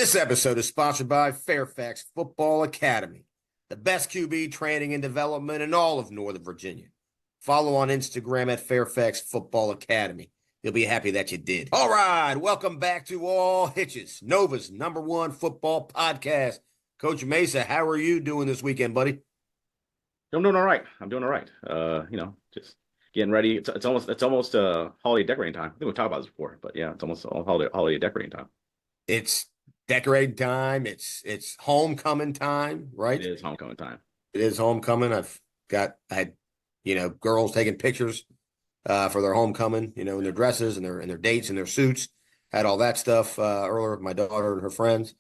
This episode is sponsored by Fairfax Football Academy, the best QB training and development in all of Northern Virginia. Follow on Instagram at Fairfax Football Academy. You'll be happy that you did. All right, welcome back to All Hitches, Nova's #1 football podcast. Coach Mesa, how are you doing this weekend, buddy? I'm doing all right. Just getting ready. It's almost holiday decorating time. I think we've talked about this before, but yeah, it's almost all holiday decorating time. It's decorating time. It's homecoming time, right? It is homecoming time. It is homecoming. I had girls taking pictures for their homecoming, in their dresses and their dates and their suits. Had all that stuff earlier with my daughter and her friends,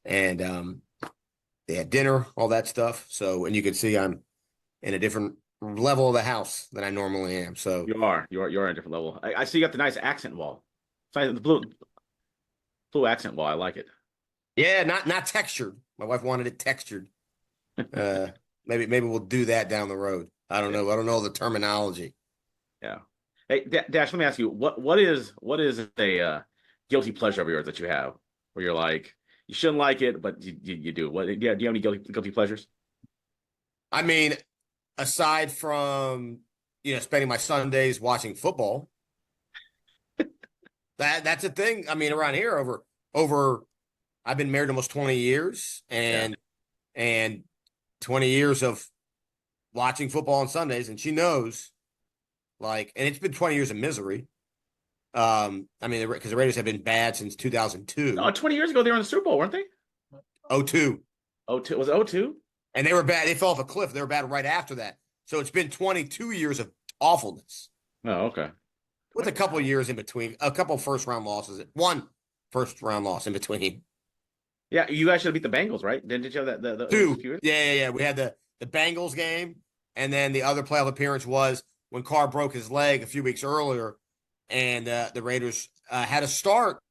and they had dinner, all that stuff. So, and you can see I'm in a different level of the house than I normally am. So you're in a different level. I see you got the nice accent wall. It's the blue accent wall. I like it. Yeah, not textured. My wife wanted it textured. Maybe we'll do that down the road. I don't know. I don't know the terminology. Yeah. Hey, Dash, let me ask you, what is a guilty pleasure of yours that you have where you're like, you shouldn't like it, but you do? Do you have any guilty pleasures? I mean, aside from spending my Sundays watching football, that's a thing. I mean, around here over I've been married almost 20 years and 20 years of watching football on Sundays, and she knows, and it's been 20 years of misery. I mean, because the Raiders have been bad since 2002. No, 20 years ago they were in the Super Bowl, weren't they? 02. 02 was it 02? And they were bad. They fell off a cliff. They were bad right after that. So it's been 22 years of awfulness. Oh, okay. With a couple of years in between, a couple of first-round losses, one first-round loss in between. Yeah, you guys should have beat the Bengals, right? Did you have the two? Yeah. We had the Bengals game, and then the other playoff appearance was when Carr broke his leg a few weeks earlier, and the Raiders had a start.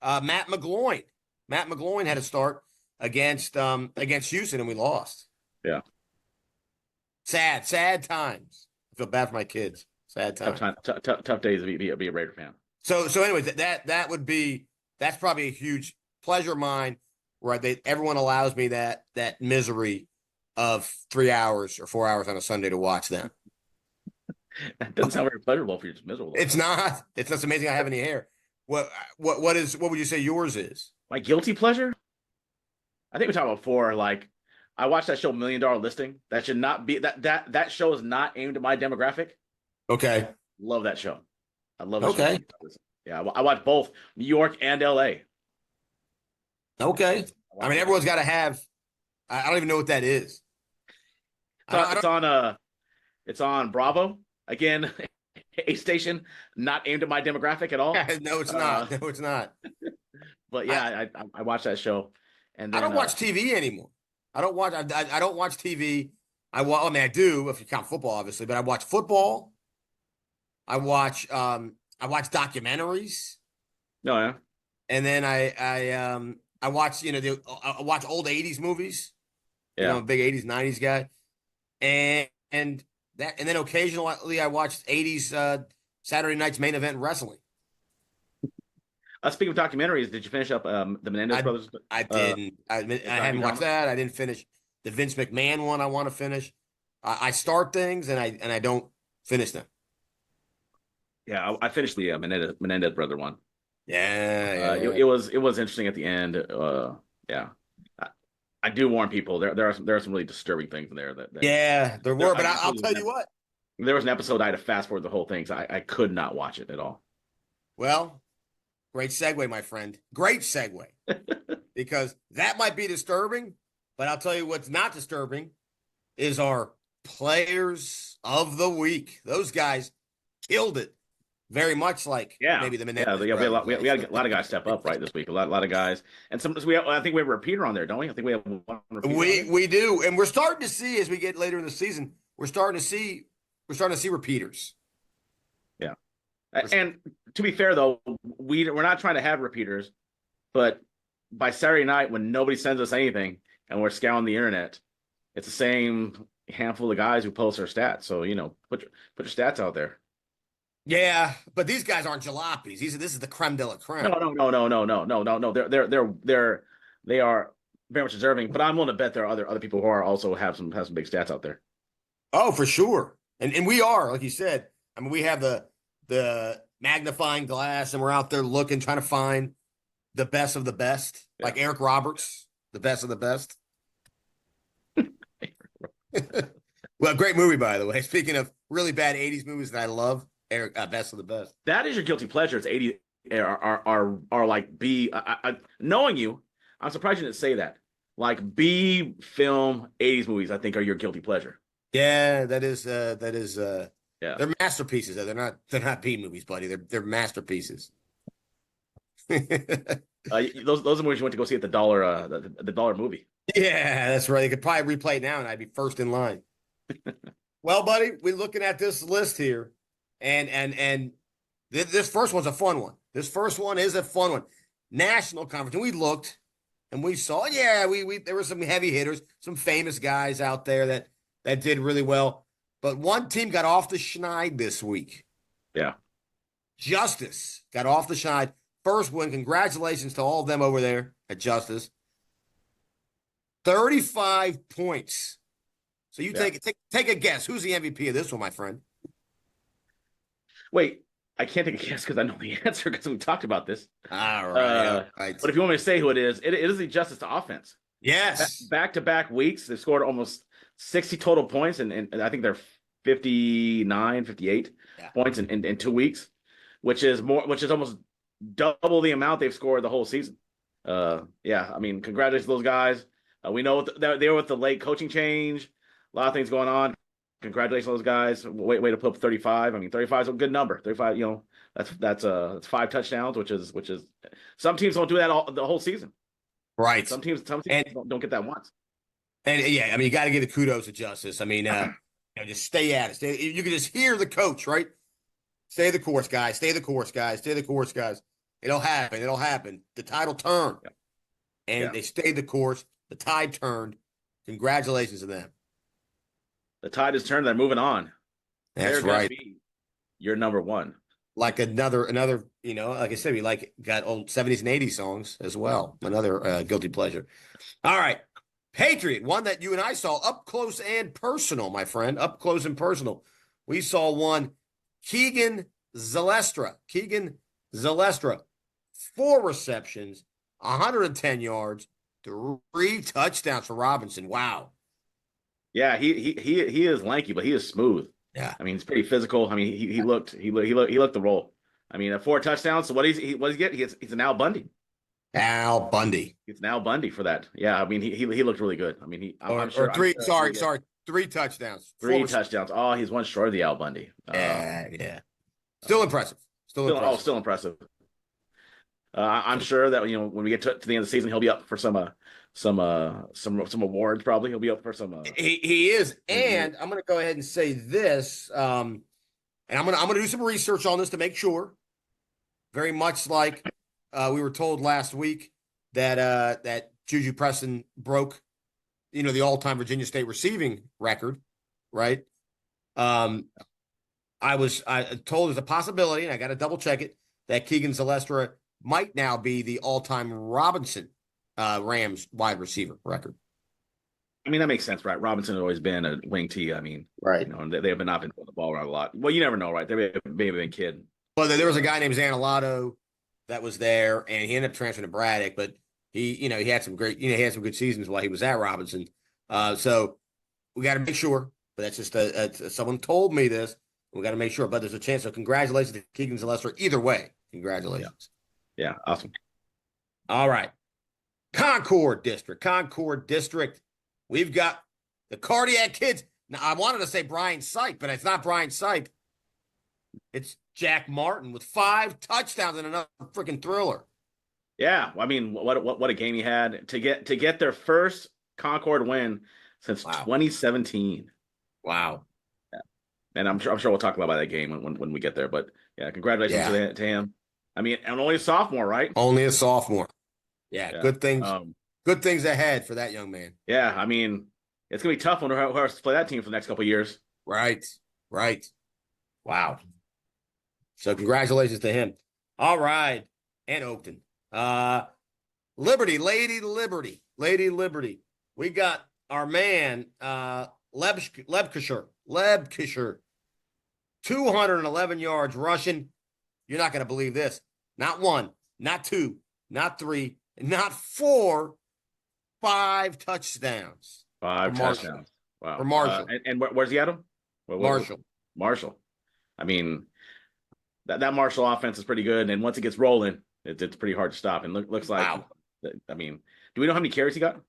Matt McGloin had a start against Houston, and we lost. Yeah. Sad times. I feel bad for my kids. Sad times. Tough days to be a Raider fan. So anyways, that's probably a huge pleasure of mine, where everyone allows me that misery of 3 hours or 4 hours on a Sunday to watch them. That doesn't sound very pleasurable if you're just miserable. It's not. It's just amazing I have any hair. What would you say yours is? My guilty pleasure? I think we talked about before. Like, I watched that show $1 Million Listing. That should not be that show is not aimed at my demographic. Okay. Love that show. I love it. Okay. Show. Yeah, I watched both New York and LA. Okay. I mean, everyone's got to have. I don't even know what that is. It's on Bravo again, a station not aimed at my demographic at all. No, it's not. No, it's not. But yeah, I watched that show, and then, I don't watch TV anymore. I don't watch TV. I mean, I do if you count football, obviously, but I watch football. I watch documentaries. Oh yeah. And then I watch I watch old 80s movies. Yeah. I'm a big 80s 90s guy. And then occasionally I watch 80s Saturday night's main event wrestling. Speaking of documentaries, did you finish up the Menendez brothers? I didn't. I hadn't watched that. I didn't finish the Vince McMahon one. I want to finish. I start things and I don't finish them. Yeah, I finished the Menendez brother one. Yeah. It was interesting at the end. Yeah, I do warn people. There are some really disturbing things in there. There were. But I'll tell you what. There was an episode I had to fast forward the whole thing, so I could not watch it at all. Well, great segue, my friend. Great segue. Because that might be disturbing, but I'll tell you what's not disturbing is our players of the week. Those guys killed it. Very much like maybe the Menendez. Yeah, we had a lot of guys step up right this week. A lot of guys, and I think we have a repeater on there, don't we? I think we have one repeater. We do, and we're starting to see as we get later in the season. We're starting to see repeaters. Yeah, and to be fair though, we're not trying to have repeaters, but by Saturday night when nobody sends us anything and we're scouring the internet, it's the same handful of guys who post our stats. So put your stats out there. Yeah, but these guys aren't jalopies. This is the creme de la No, creme. no, no, no, no, no, no, no, no. They are very much deserving. But I'm willing to bet there are other people who are also have some big stats out there. Oh, for sure. And we are, like you said. I mean, we have the magnifying glass, and we're out there looking, trying to find the best of the best, Yeah. like Eric Roberts, the best of the best. Well, great movie, by the way. Speaking of really bad '80s movies that I love, Eric, best of the best. That is your guilty pleasure. It's 80 are like B. Knowing you, I'm surprised you didn't say that. Like B film 80s movies, I think are your guilty pleasure. Yeah, Yeah. they're masterpieces. They're not B movies, buddy. They're masterpieces. Those are movies you went to go see at the dollar the dollar movie. Yeah, that's right. They could probably replay it now, and I'd be first in line. Well, buddy, we're looking at this list here, and this first one's a fun one. This first one is a fun one. National Conference, and we looked, and we saw, yeah, we there were some heavy hitters, some famous guys out there that did really well. But one team got off the schneid this week. Yeah. Justice got off the schneid. First win. Congratulations to all of them over there at Justice. 35 points. So you take a guess. Who's the MVP of this one, my friend? Wait, I can't take a guess because I know the answer because we talked about this. All right. All right. But if you want me to say who it is the Justice offense. Yes. Back-to-back weeks, they scored almost 60 total points, and I think they're 59, 58 points in 2 weeks, which is almost double the amount they've scored the whole season. I mean, congratulations to those guys. We know they were with the late coaching change, a lot of things going on. Congratulations to those guys. Way to put up 35. I mean, 35 is a good number. 35, that's 5 touchdowns, which is some teams don't do that the whole season. Right. Some teams don't get that once. And yeah, I mean, you got to give the kudos to Justice. I mean, just stay at it. You can just hear the coach, right? Stay the course, guys. Stay the course, guys. Stay the course, guys. It'll happen. It'll happen. The tide will turn. Yeah. And they stayed the course. The tide turned. Congratulations to them. The tide has turned. They're moving on. That's right. You're number one. Like another, like I said, we got old 70s and 80s songs as well. Another guilty pleasure. All right. Patriot, one that you and I saw up close and personal, my friend. Up close and personal. We saw one, Keegan Zalestra. 4 receptions, 110 yards, 3 touchdowns for Robinson. Wow. Yeah, he is lanky, but he is smooth. Yeah, I mean, he's pretty physical. I mean, he looked the role. I mean, 4 touchdowns. So what does he get? He's an Al Bundy. Al Bundy. It's an Al Bundy for that. Yeah, I mean, he looked really good. I mean, I'm sure. Or 3. Sorry, 3 touchdowns. 3 touchdowns. Oh, he's one short of the Al Bundy. Yeah. Still impressive. Still impressive. I'm sure that when we get to the end of the season, he'll be up for some awards. Probably he'll be up for some. He is, and I'm going to go ahead and say this, and I'm going to do some research on this to make sure. Very much like we were told last week that Juju Preston broke, the all-time Virginia State receiving record, right? I told there's a possibility, and I got to double check it, that Keegan Zalestra might now be the all-time Robinson Rams wide receiver record. I mean, that makes sense, right? Robinson has always been a wing T. I mean, right. They have not been throwing the ball around a lot. Well, you never know, right? They may have been kid. Well, there was a guy named Zanalato that was there, and he ended up transferring to Braddock, but he had some great, he had some good seasons while he was at Robinson. So we got to make sure, but that's just someone told me this. We got to make sure, but there's a chance. So congratulations to Keegan Zalestra. Either way, congratulations. Yeah, awesome. All right. Concord District. We've got the Cardiac Kids. Now, I wanted to say Brian Sipe, but it's not Brian Sipe. It's Jack Martin with 5 touchdowns and another freaking thriller. Yeah, I mean, what a game he had to get their first Concord win since 2017. Wow. Yeah. And I'm sure we'll talk about that game when we get there. But yeah, congratulations to him. I mean, and only a sophomore, right? Only a sophomore. Yeah. Good things. Good things ahead for that young man. Yeah, I mean, it's gonna be tough when who has to play that team for the next couple of years. Right. Wow. So congratulations to him. All right. And Oakton. Liberty, Lady Liberty. We got our man, Lebkisher, 211 yards rushing. You're not going to believe this. Not one, not two, not three, not four, 5 touchdowns. 5 touchdowns. Wow. For Marshall. And where's he at him? Marshall. I mean, that Marshall offense is pretty good. And once it gets rolling, it's pretty hard to stop. And looks like, wow. I mean, do we know how many carries he got?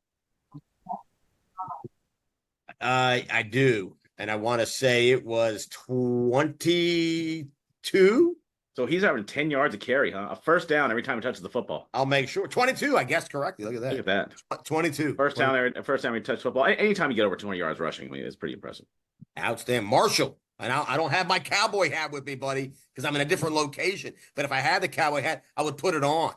I do. And I want to say it was 22. So he's averaging 10 yards a carry, huh? A first down every time he touches the football. I'll make sure. 22, I guess correctly. Look at that. Look at that. 22. First down he touches football. Anytime you get over 200 yards rushing, I mean, it's pretty impressive. Outstanding. Marshall. And I don't have my cowboy hat with me, buddy, because I'm in a different location. But if I had the cowboy hat, I would put it on.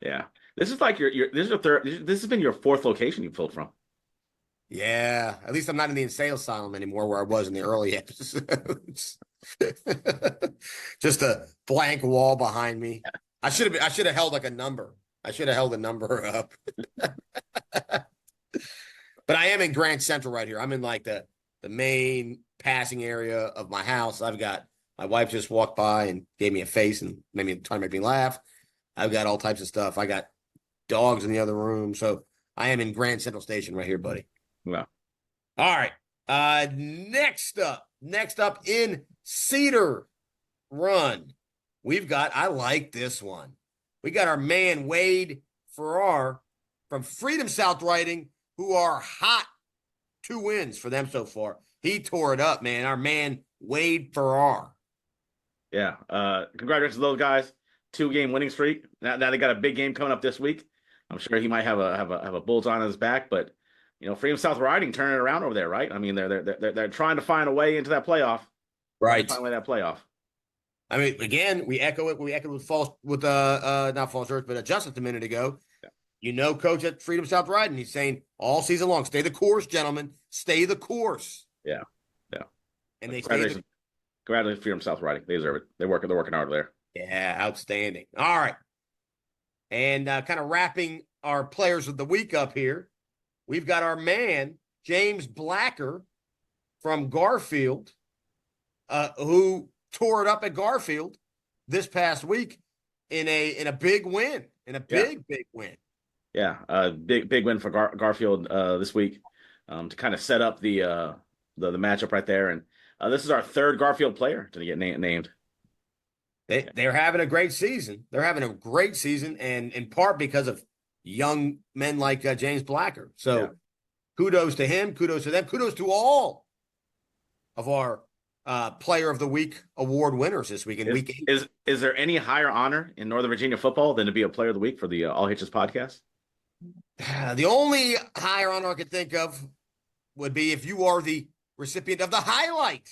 Yeah. This is like this has been your 4th location you've filled from. Yeah. At least I'm not in the insane asylum anymore where I was in the early episodes. Just a blank wall behind me. I should have held like a number. I should have held a number up. But I am in Grand Central right here. I'm in like the main passing area of my house. I've got my wife just walked by and gave me a face and maybe trying to make me laugh. I've got all types of stuff. I got dogs in the other room. So I am in Grand Central Station right here, buddy. Wow. All right. Next up in Cedar Run, we've got, I like this one. We got our man Wade Farrar from Freedom South Writing, who are hot. 2 wins for them so far. He tore it up, man. Our man Wade Farrar. Yeah. Congratulations to those guys. 2-game winning streak. Now they got a big game coming up this week. I'm sure he might have a bullseye on his back, but Freedom South Riding turning it around over there, right? I mean, they're trying to find a way into that playoff. Right. Find a way to that playoff. I mean, again, we echo it. We echoed with not false earth, but Justice a minute ago. Yeah. Coach at Freedom South Riding, he's saying all season long, stay the course, gentlemen. Stay the course. Yeah. And they congratulations, Freedom South Riding. They deserve it. They're working hard there. Yeah, outstanding. All right. And kind of wrapping our players of the week up here, we've got our man, James Blacker from Garfield, who tore it up at Garfield this past week in a big win, big win. Yeah, big win for Garfield this week to kind of set up the matchup right there. And this is our 3rd Garfield player to get named. They're having a great season. They're having a great season, and in part because of young men like James Blacker. So kudos to him. Kudos to them. Kudos to all of our Player of the Week award winners this week in week 8. Is there any higher honor in Northern Virginia football than to be a Player of the Week for the All Hitches podcast? The only higher honor I could think of would be if you are the recipient of the highlight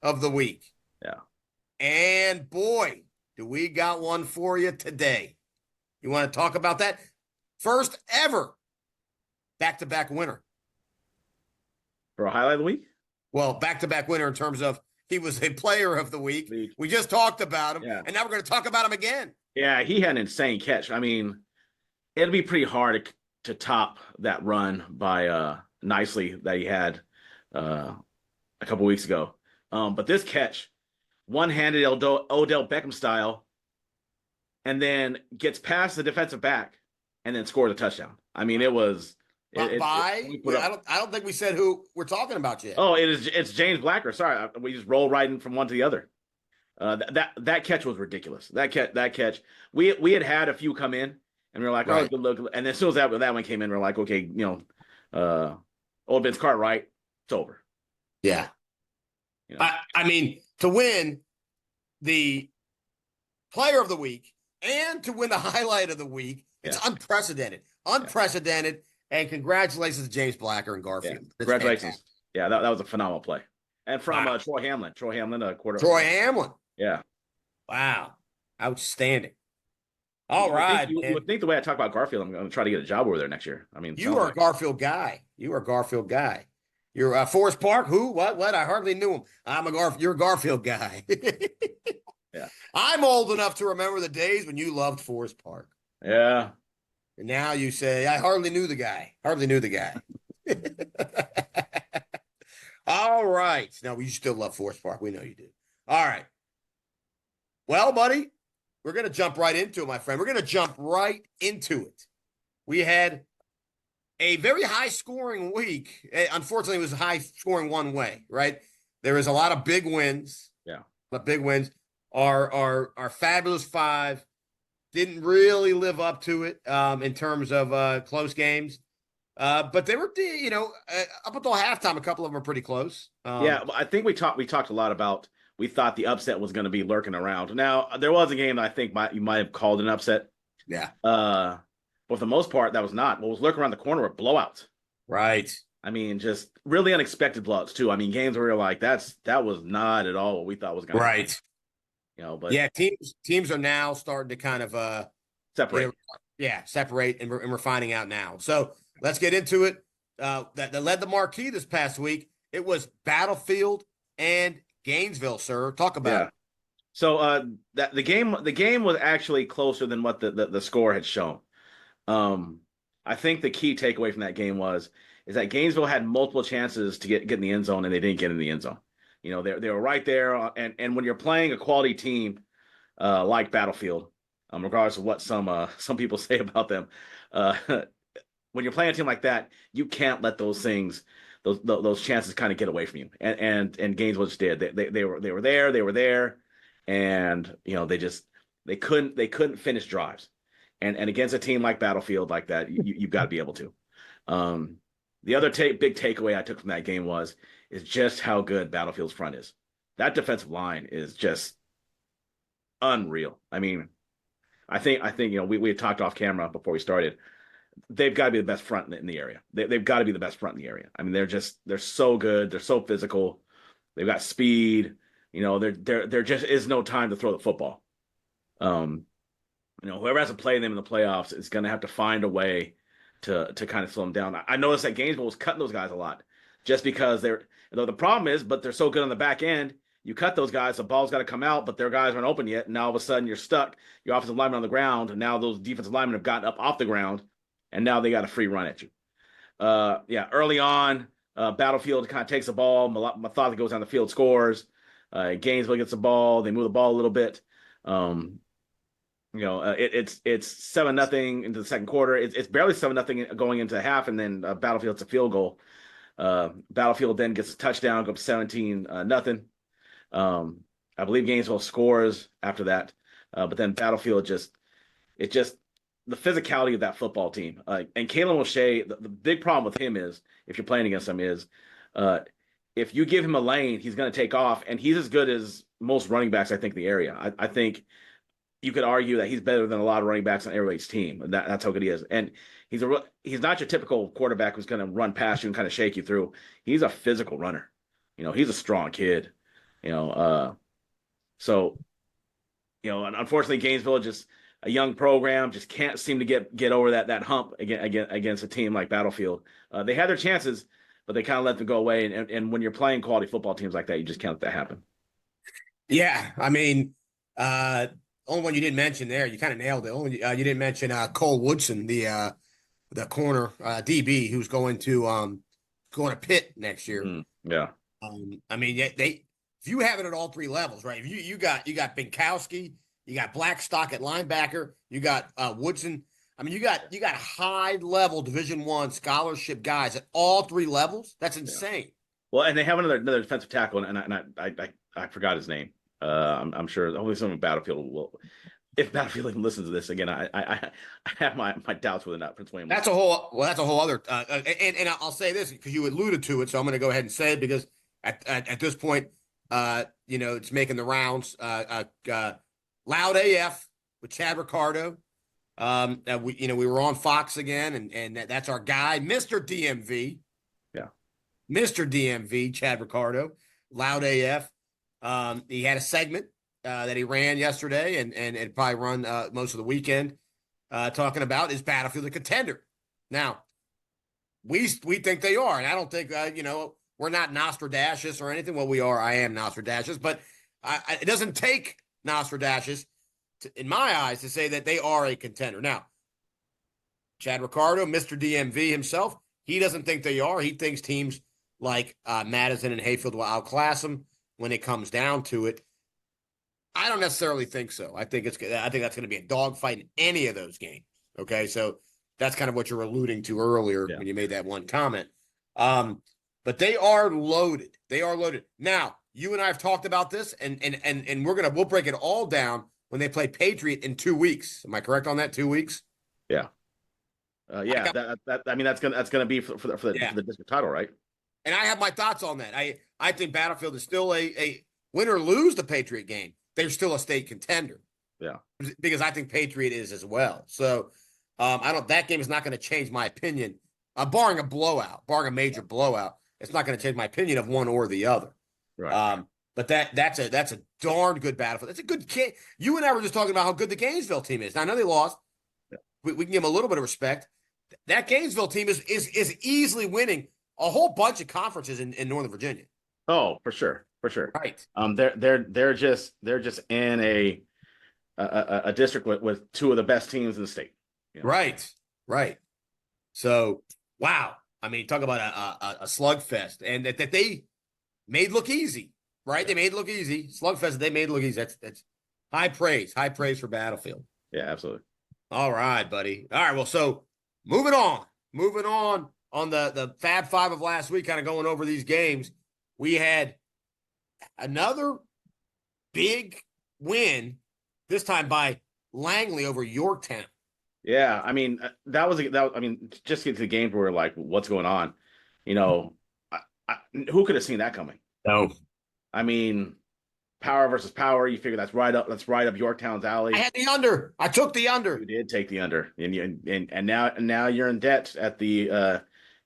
of the week. Yeah. And boy, do we got one for you today. You want to talk about that? First ever back-to-back winner. For a highlight of the week? Well, back-to-back winner in terms of he was a Player of the Week. We just talked about him, and now we're going to talk about him again. Yeah, he had an insane catch. I mean, it'll be pretty hard to top that run by Nicely that he had a couple weeks ago. But this catch, one-handed Odell Beckham style, and then gets past the defensive back and then scores a touchdown. I mean, it was I don't think we said who we're talking about yet. Oh, it's James Blacker. Sorry, we just rolled right in from one to the other. That catch was ridiculous. That catch. We had a few come in, and we were like, right. Oh, good look. And as soon as that one came in, we are like, okay, old Vince Cartwright, it's over. Yeah. I mean, to win the Player of the Week and to win the highlight of the week, it's unprecedented. And congratulations to James Blacker and Garfield. Yeah. Congratulations. Fantastic. Yeah, that was a phenomenal play. And from Troy Hamlin. Troy Hamlin, a quarter. Troy Hamlin. Yeah. Wow. Outstanding. All right. You would think the way I talk about Garfield, I'm going to try to get a job over there next year. I mean, you are a Garfield guy. You are a Garfield guy. You're Forest Park. Who? What? I hardly knew him. You're a Garfield guy. Yeah. I'm old enough to remember the days when you loved Forest Park. Yeah. And now you say, I hardly knew the guy. Hardly knew the guy. All right. Now, you still love Forest Park. We know you do. All right. Well, buddy, we're going to jump right into it, my friend. We're going to jump right into it. We had a very high-scoring week. Unfortunately, it was high-scoring one way, right? There was a lot of big wins. Yeah. The big wins. Our fabulous five didn't really live up to it in terms of close games. But they were, up until halftime, a couple of them are pretty close. Yeah, I think we talked a lot about, we thought the upset was going to be lurking around. Now, there was a game that I think you might have called an upset. Yeah. But for the most part, that was not. What was lurking around the corner were blowouts. Right. I mean, just really unexpected blowouts too. I mean, games where you're like, that was not at all what we thought was going to happen. Right. But yeah, teams are now starting to kind of separate. Separate, and we're finding out now. So let's get into it. That led the marquee this past week. It was Battlefield and Gainesville, sir. Talk about it. So the game was actually closer than what the score had shown. I think the key takeaway from that game is that Gainesville had multiple chances to get in the end zone, and they didn't get in the end zone. They were right there, and when you're playing a quality team like Battlefield, regardless of what some people say about them, when you're playing a team like that, you can't let those chances kind of get away from you. And Gainesville just did. They were there, and they couldn't finish drives. And against a team like Battlefield like that, you've got to be able to. The other big takeaway I took from that game is just how good Battlefield's front is. That defensive line is just unreal. I mean, I think we had talked off camera before we started. They've got to be the best front in the area. They've got to be the best front in the area. I mean, they're so good. They're so physical. They've got speed. There just is no time to throw the football. Whoever has to play them in the playoffs is going to have to find a way to kind of slow them down. I noticed that Gainesville was cutting those guys a lot, just because the problem is, but they're so good on the back end. You cut those guys, the ball's got to come out, but their guys aren't open yet. And now all of a sudden you're stuck. Your offensive lineman on the ground, and now those defensive linemen have gotten up off the ground, and now they got a free run at you. Early on, Battlefield kind of takes the ball. Methodically goes down the field, scores. Gainesville gets the ball. They move the ball a little bit. It's 7-0 into the second quarter. It's barely 7-0 going into half, and then Battlefield's a field goal. Battlefield then gets a touchdown, go up 17-0. I believe Gainesville scores after that, but then Battlefield the physicality of that football team. And Kalen O'Shea, the big problem with him is, if you're playing against him, is if you give him a lane, he's going to take off, and he's as good as most running backs, I think, in the area. I think you could argue that he's better than a lot of running backs on everybody's team. That's how good he is. And he's not your typical quarterback who's going to run past you and kind of shake you through. He's a physical runner. He's a strong kid. Unfortunately, Gainesville, just a young program, just can't seem to get over that hump against a team like Battlefield. They had their chances, but they kind of let them go away. And when you're playing quality football teams like that, you just can't let that happen. Yeah, I mean, only one you didn't mention there, you kind of nailed it. Only you didn't mention Cole Woodson, the corner DB, who's going to Pitt next year. Yeah. I mean, if you have it at all three levels, right? If you got Binkowski, you got Blackstock at linebacker, you got Woodson. I mean, you got high level Division I scholarship guys at all three levels. That's insane. Yeah. Well, and they have another defensive tackle, and I forgot his name. I'm sure hopefully someone Battlefield will. If Battlefield even listens to this again, I have my doubts whether or not Prince William. That's a whole other. And I'll say this because you alluded to it, so I'm going to go ahead and say it because at this point, it's making the rounds. Loud AF with Chad Ricardo. We were on Fox again, and that's our guy, Mr. DMV. Yeah, Mr. DMV, Chad Ricardo, Loud AF. He had a segment that he ran yesterday, and it probably run most of the weekend, talking about is Battlefield a contender. Now, we think they are, and I don't think we're not Nostradamus or anything. Well, we are. I am Nostradamus, but it doesn't take Nostradamus, in my eyes, to say that they are a contender. Now, Chad Ricardo, Mr. DMV himself, he doesn't think they are. He thinks teams like Madison and Hayfield will outclass them when it comes down to it. I don't necessarily think so. I think that's going to be a dogfight in any of those games. Okay, so that's kind of what you're alluding to earlier when you made that one comment. But they are loaded. They are loaded. Now, you and I have talked about this, and we'll break it all down when they play Patriot in 2 weeks. Am I correct on that? 2 weeks? Yeah. That's gonna be for the district title, right? And I have my thoughts on that. I think Battlefield is still a win or lose the Patriot game. They're still a state contender. Yeah. Because I think Patriot is as well. So that game is not going to change my opinion. Barring a major blowout, it's not going to change my opinion of one or the other. Right. But that's a darn good Battlefield. That's a good kid. You and I were just talking about how good the Gainesville team is. Now, I know they lost. Yeah. We can give them a little bit of respect. That Gainesville team is easily winning a whole bunch of conferences in Northern Virginia. Oh, for sure. Right. They're just in a district with two of the best teams in the state. You know? Right. So, wow. I mean, talk about a slugfest, and that they made look easy, right? They made it look easy. Slugfest, they made it look easy. That's high praise for Battlefield. Yeah, absolutely. All right, buddy. All right, well, so moving on the Fab Five of last week, kind of going over these games, we had another big win, this time by Langley over Yorktown. Yeah, I mean, just get to the game where we're like, what's going on? You know, who could have seen that coming? No. I mean, power versus power. You figure that's right up Yorktown's alley. I had the under. I took the under. You did take the under, and now you're in debt at the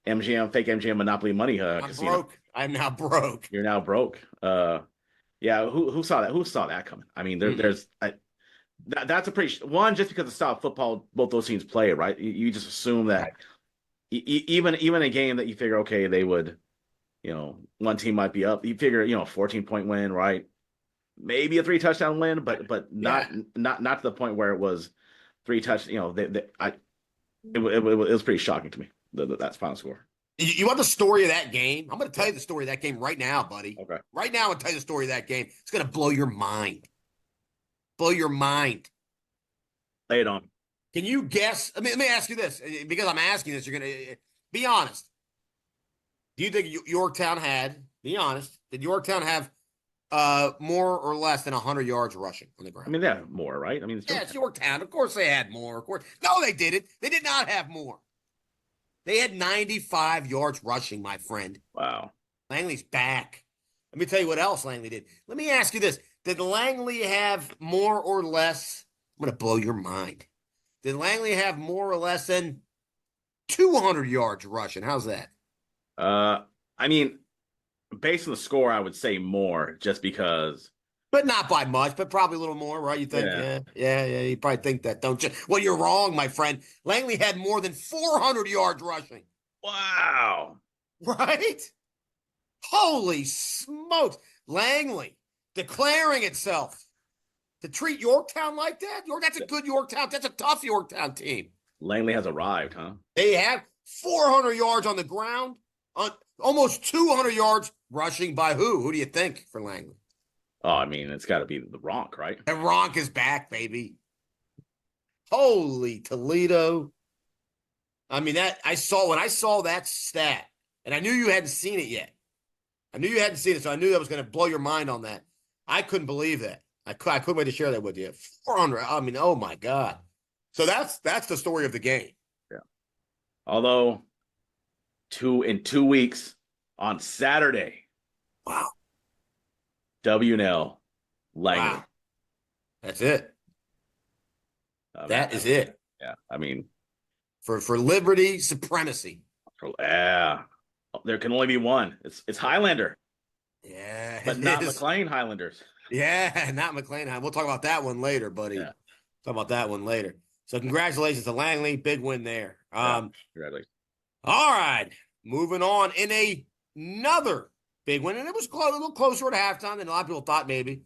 fake MGM Monopoly Money casino. Broke. I'm now broke. You're now broke. Yeah. Who saw that? Who saw that coming? I mean, that's a pretty one, just because of style of football both those teams play, right? You just assume that even a game that you figure, okay, they would, one team might be up. You figure, 14-point win, right? Maybe a 3-touchdown win, but not to the point where it was 3 touch. It was pretty shocking to me that final score. You want the story of that game? I'm going to tell you the story of that game right now, buddy. Okay. Right now, I'm going to tell you the story of that game. It's going to blow your mind. Blow your mind. Lay it on. Can you guess? Let me ask you this, because I'm asking this. You're going to be honest. Do you think Yorktown be honest, did Yorktown have more or less than 100 yards rushing on the ground? I mean, they had more, right? I mean, it's Yorktown. Of course they had more. Of course. No, they didn't. They did not have more. They had 95 yards rushing, my friend. Wow. Langley's back. Let me tell you what else Langley did. Let me ask you this. Did Langley have more or less? I'm going to blow your mind. Did Langley have more or less than 200 yards rushing? How's that? I mean, based on the score, I would say more, just because. But not by much, but probably a little more, right? You think? Yeah. You probably think that, don't you? Well, you're wrong, my friend. Langley had more than 400 yards rushing. Wow. Right? Holy smokes. Langley declaring itself to treat Yorktown like that? That's a good Yorktown. That's a tough Yorktown team. Langley has arrived, huh? They have 400 yards on the ground, almost 200 yards rushing by who? Who do you think for Langley? Oh, I mean, it's got to be the Ronk, right? And Ronk is back, baby. Holy Toledo. I mean, when I saw that stat, and I knew you hadn't seen it yet. I knew you hadn't seen it, so I knew that was going to blow your mind on that. I couldn't believe that. I couldn't wait to share that with you. 400. I mean, oh my God. So that's the story of the game. Yeah. Although, in 2 weeks on Saturday. Wow. WNL Langley. Wow. That's it. That is it. Yeah. I mean, for Liberty supremacy. Yeah. There can only be one. It's Highlander. Yeah. But not McLean Highlanders. Yeah, not McLean. We'll talk about that one later, buddy. Yeah. Talk about that one later. So congratulations to Langley. Big win there. Congratulations. All right. Moving on in a another big win, and it was close, a little closer at halftime than a lot of people thought maybe.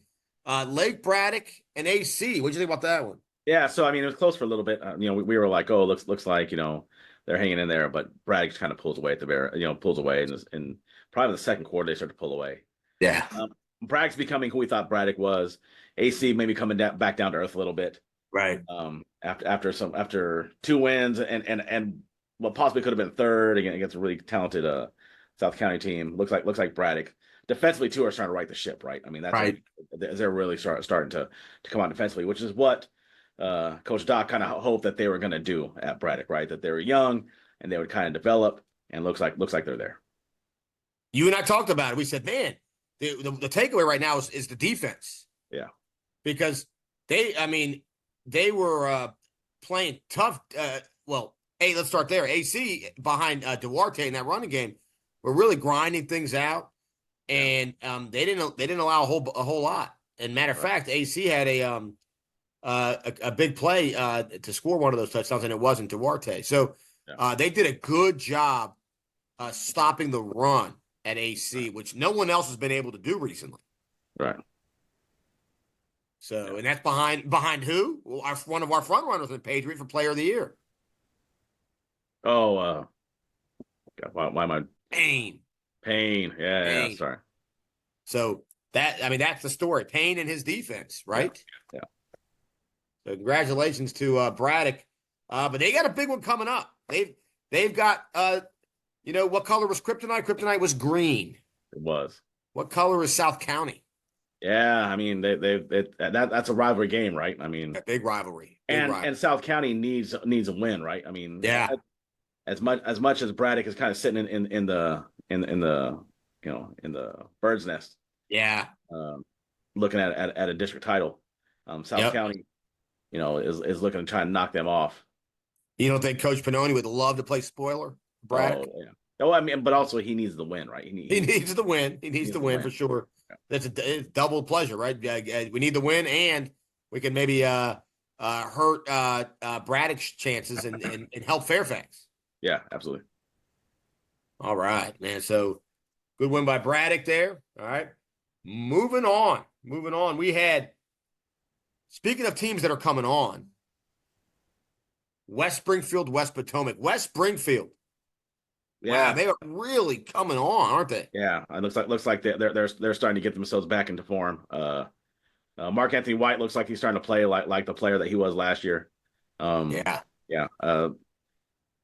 Lake Braddock and AC. What do you think about that one? Yeah, so I mean, it was close for a little bit. We were like, oh, looks like they're hanging in there, but Braddock just kind of pulls away at the pulls away, and probably the second quarter they start to pull away. Yeah, Braddock's becoming who we thought Braddock was. AC maybe coming back down to earth a little bit. right. After 2 wins and what possibly could have been third against a really talented South County team. Looks like Braddock defensively too are starting to right the ship, right? I mean, that's right. They're really starting to come out defensively, which is what Coach Doc kind of hoped that they were going to do at Braddock, right? That they were young and they would kind of develop, and looks like they're there. You and I talked about it. We said, man, the takeaway right now is the defense. Yeah, because they were playing tough. Hey, let's start there. AC behind Duarte in that running game were really grinding things out, and they didn't allow a whole lot. And matter of fact, AC had a big play to score one of those touchdowns, and it wasn't Duarte. So they did a good job stopping the run at AC, which no one else has been able to do recently. Right. So, and that's behind who? Well, one of our front runners in Patriot for Player of the Year. Oh, God, why am I Payne? Payne? Yeah, sorry. So that's the story. Payne and his defense, right? Yeah. So congratulations to Braddock, but they got a big one coming up. They've got what color was Kryptonite? Kryptonite was green. It was. What color is South County? Yeah, I mean that's a rivalry game, right? I mean, a big rivalry. And South County needs a win, right? I mean, yeah. As much as Braddock is kind of sitting in the bird's nest. Yeah. Looking at a district title, South County, is looking to try and knock them off. You don't think Coach Pannoni would love to play spoiler, Braddock? Oh, yeah. Oh, I mean, but also he needs the win, right? He needs the win. He needs the win for sure. Yeah. That's a double pleasure, right? We need the win, and we can maybe hurt Braddock's chances and help Fairfax. Yeah, absolutely. All right, man. So good win by Braddock there. All right. Moving on. We had, speaking of teams that are coming on, West Springfield, West Potomac. West Springfield. Yeah, wow, they are really coming on, aren't they? Yeah, it looks like they're starting to get themselves back into form. Mark Anthony White looks like he's starting to play like the player that he was last year. Yeah.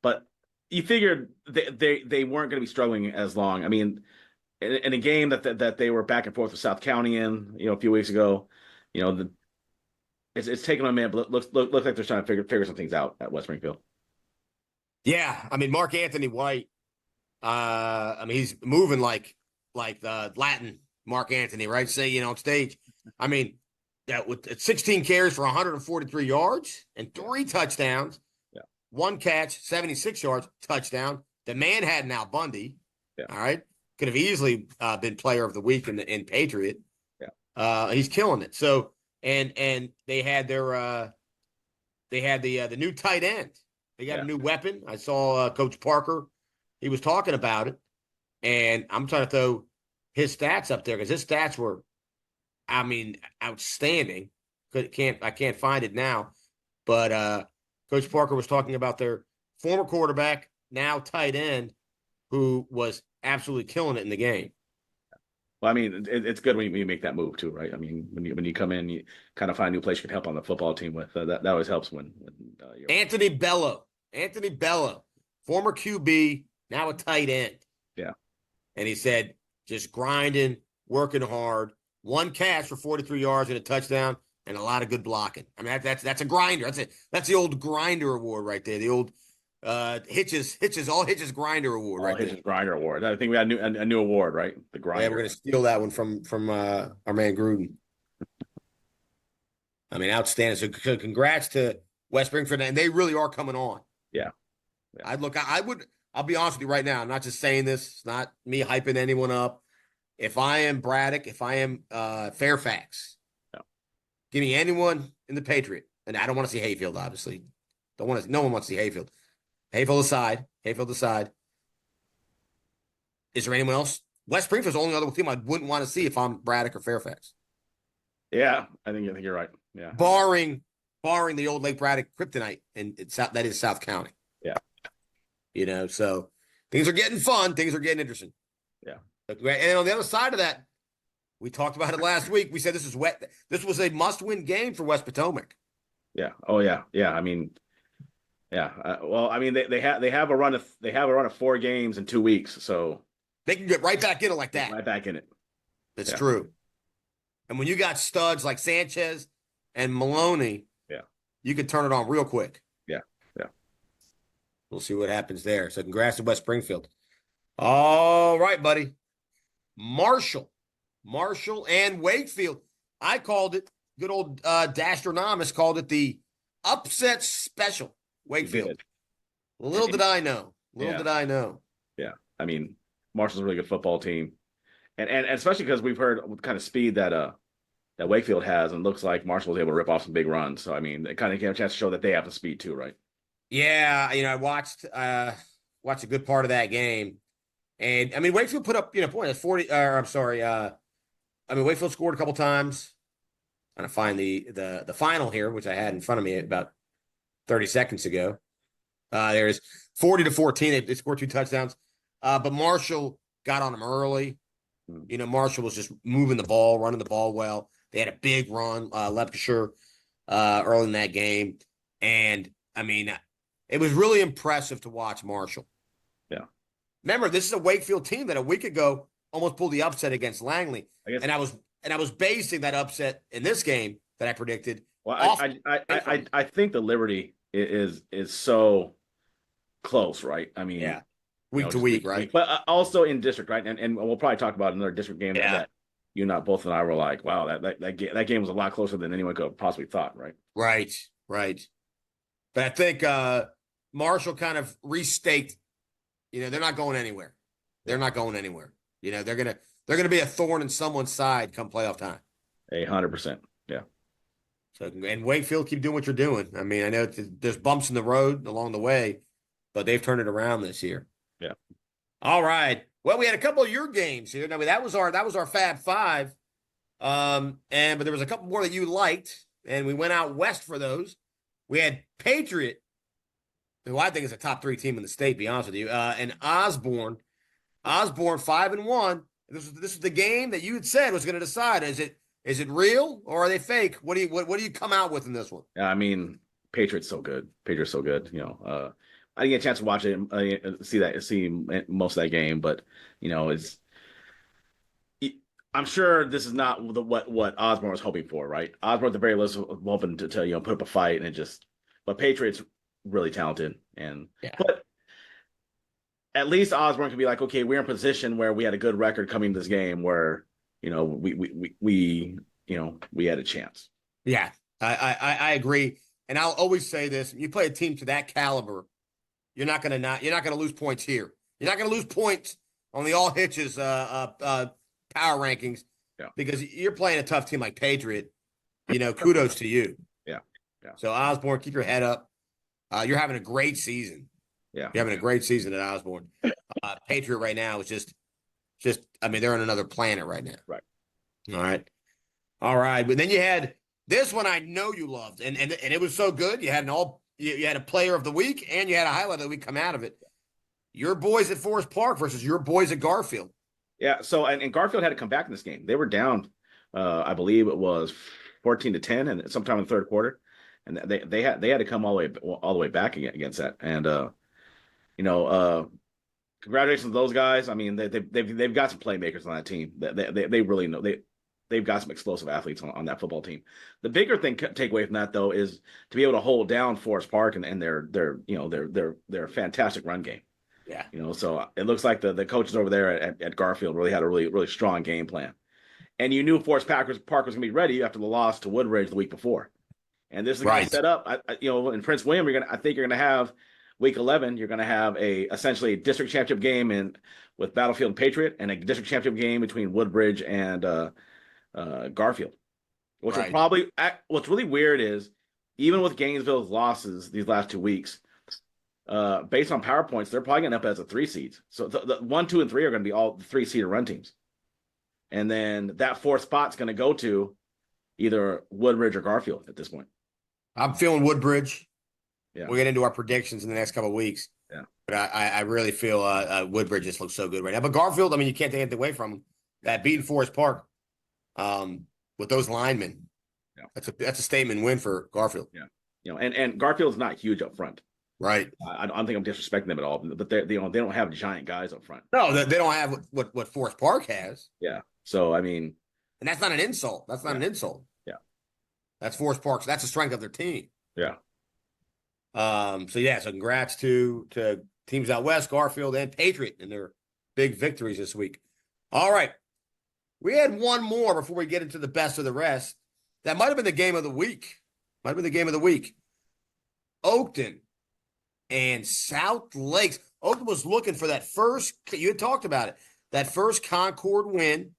But you figured they weren't going to be struggling as long. I mean, in a game that they were back and forth with South County in a few weeks ago, it's taken a minute, but looks like they're trying to figure some things out at West Springfield. Yeah, I mean Mark Anthony White. He's moving like the Latin Mark Anthony, right? Say, on stage. I mean, that with 16 carries for 143 yards and 3 touchdowns. Yeah. 1 catch, 76 yards, touchdown. The man had Al Bundy. Yeah. All right. Could have easily been player of the week in Patriot. Yeah. He's killing it. So, and they had the new tight end. They got a new weapon. I saw Coach Parker. He was talking about it, and I'm trying to throw his stats up there because his stats were, outstanding. I can't find it now, but Coach Parker was talking about their former quarterback, now tight end, who was absolutely killing it in the game. Well, I mean, it's good when you make that move too, right? I mean, when you come in, you kind of find a new place you can help on the football team with. That always helps when Anthony Bello, former QB. Now a tight end. Yeah. And he said, just grinding, working hard, 1 catch for 43 yards and a touchdown, and a lot of good blocking. I mean, that's a grinder. That's the old grinder award right there. The old Hitches grinder award right there. Hitches grinder award. I think we had a new award, right? The grinder. Yeah, we're going to steal that one from our man Gruden. I mean, outstanding. So congrats to West Springfield, and they really are coming on. Yeah. I'll be honest with you right now. I'm not just saying this. It's not me hyping anyone up. If I am Braddock, if I am Fairfax, give me anyone in the Patriot. And I don't want to see Hayfield, obviously. No one wants to see Hayfield. Hayfield aside. is there anyone else? West Springfield's the only other team I wouldn't want to see if I'm Braddock or Fairfax. Yeah, I think you're right. Yeah, Barring the old Lake Braddock kryptonite, and that is South County. Yeah, so things are getting fun. Things are getting interesting. Yeah. And on the other side of that, we talked about it last week. We said this is wet. This was a must-win game for West Potomac. Yeah. Oh yeah. Yeah. I mean, yeah. Well, I mean, they have a run of 4 games in 2 weeks, so they can get right back in it like that. Right back in it. That's true. And when you got studs like Sanchez and Maloney, you can turn it on real quick. Yeah. We'll see what happens there. So congrats to West Springfield. All right, buddy. Marshall and Wakefield. I called it, good old Dastronomus called it the upset special. Wakefield. Little did I know. Yeah. I mean, Marshall's a really good football team. And especially because we've heard what kind of speed that Wakefield has, and looks like Marshall was able to rip off some big runs. So I mean, it kind of gave a chance to show that they have the speed too, right? Yeah, I watched a good part of that game, and I mean Wakefield put up point 40. Wakefield scored a couple times. I'm trying to find the final here, which I had in front of me about 30 seconds ago. There's 40-14. They scored 2 touchdowns, but Marshall got on them early. Marshall was just moving the ball, running the ball well. They had a big run, Lepkeshire, early in that game. And, I mean, it was really impressive to watch Marshall. Yeah. Remember, this is a Wakefield team that a week ago almost pulled the upset against Langley. And I was basing that upset in this game that I predicted. Well, I think the Liberty is so close, right? I mean, yeah. Week to week, right? But also in district, right? And we'll probably talk about another district game that both and I were like, wow, that game was a lot closer than anyone could have possibly thought, right? Right. But I think Marshall kind of restaked, they're not going anywhere. They're not going anywhere. They're gonna be a thorn in someone's side come playoff time. 100%. Yeah. So and Wakefield, keep doing what you're doing. I mean, I know there's bumps in the road along the way, but they've turned it around this year. Yeah. All right. Well, we had a couple of your games here. Now, that was our Fab Five. But there was a couple more that you liked, and we went out west for those. We had Patriot, who I think is a top 3 team in the state, to be honest with you, and Osborne. Osborne 5-1. This is the game that you had said was going to decide. Is it real or are they fake? What do you come out with in this one? I mean, Patriot's so good. I didn't get a chance to watch it, see most of that game, but I'm sure this is not what Osborne was hoping for, right? Osborne at the very least was hoping to put up a fight, but Patriots really talented, but at least Osborne could be like, okay, we're in a position where we had a good record coming to this game, where we had a chance. Yeah, I agree, and I'll always say this: you play a team to that caliber, you're not gonna lose points here. You're not gonna lose points on the all Hitches power rankings, because you're playing a tough team like Patriot. Kudos to you. Yeah. So Osborne, keep your head up. You're having a great season. Yeah, you're having a great season at Osborne. Patriot right now is just. I mean, they're on another planet right now. Right. All right. But then you had this one I know you loved, and it was so good. You had you had a player of the week, and you had a highlight of the week come out of it. Your boys at Forest Park versus your boys at Garfield. Yeah. So and Garfield had to come back in this game. They were down, I believe it was 14-10, and sometime in the third quarter, and they had to come all the way back against that. And congratulations to those guys. I mean, they've got some playmakers on that team. They really know they've got some explosive athletes on that football team. The bigger thing to take away from that, though, is to be able to hold down Forest Park and their fantastic run game. Yeah. So it looks like the coaches over there at Garfield really had a really strong game plan. And you knew Forest Park was going to be ready after the loss to Woodridge the week before. And this is going to set up, in Prince William, I think you're going to have week 11, you're going to have essentially a district championship game with Battlefield and Patriot, and a district championship game between Woodbridge and Garfield. Which will probably, what's really weird is, even with Gainesville's losses these last 2 weeks, based on PowerPoints, they're probably going to end up as a 3 seeds. So the 1, 2, and 3 are going to be all the 3-seeded run teams. And then that 4th spot's going to go to either Woodbridge or Garfield at this point. I'm feeling Woodbridge. Yeah. We'll get into our predictions in the next couple of weeks. Yeah. But I really feel Woodbridge just looks so good right now. But Garfield, I mean, you can't take anything away from him. That beating Forest Park with those linemen, that's a statement win for Garfield. Yeah. And Garfield's not huge up front. Right. I don't think I'm disrespecting them at all, but they don't have giant guys up front. No, they don't have what Forest Park has. Yeah. So I mean, and that's not an insult. That's not an insult. Yeah. That's Forest Park. That's the strength of their team. Yeah. So congrats to teams out west, Garfield and Patriot, and their big victories this week. All right. We had one more before we get into the best of the rest. That might have been the game of the week. Oakton and South Lakes. Oakton was looking for that first, you had talked about it, that first Concord win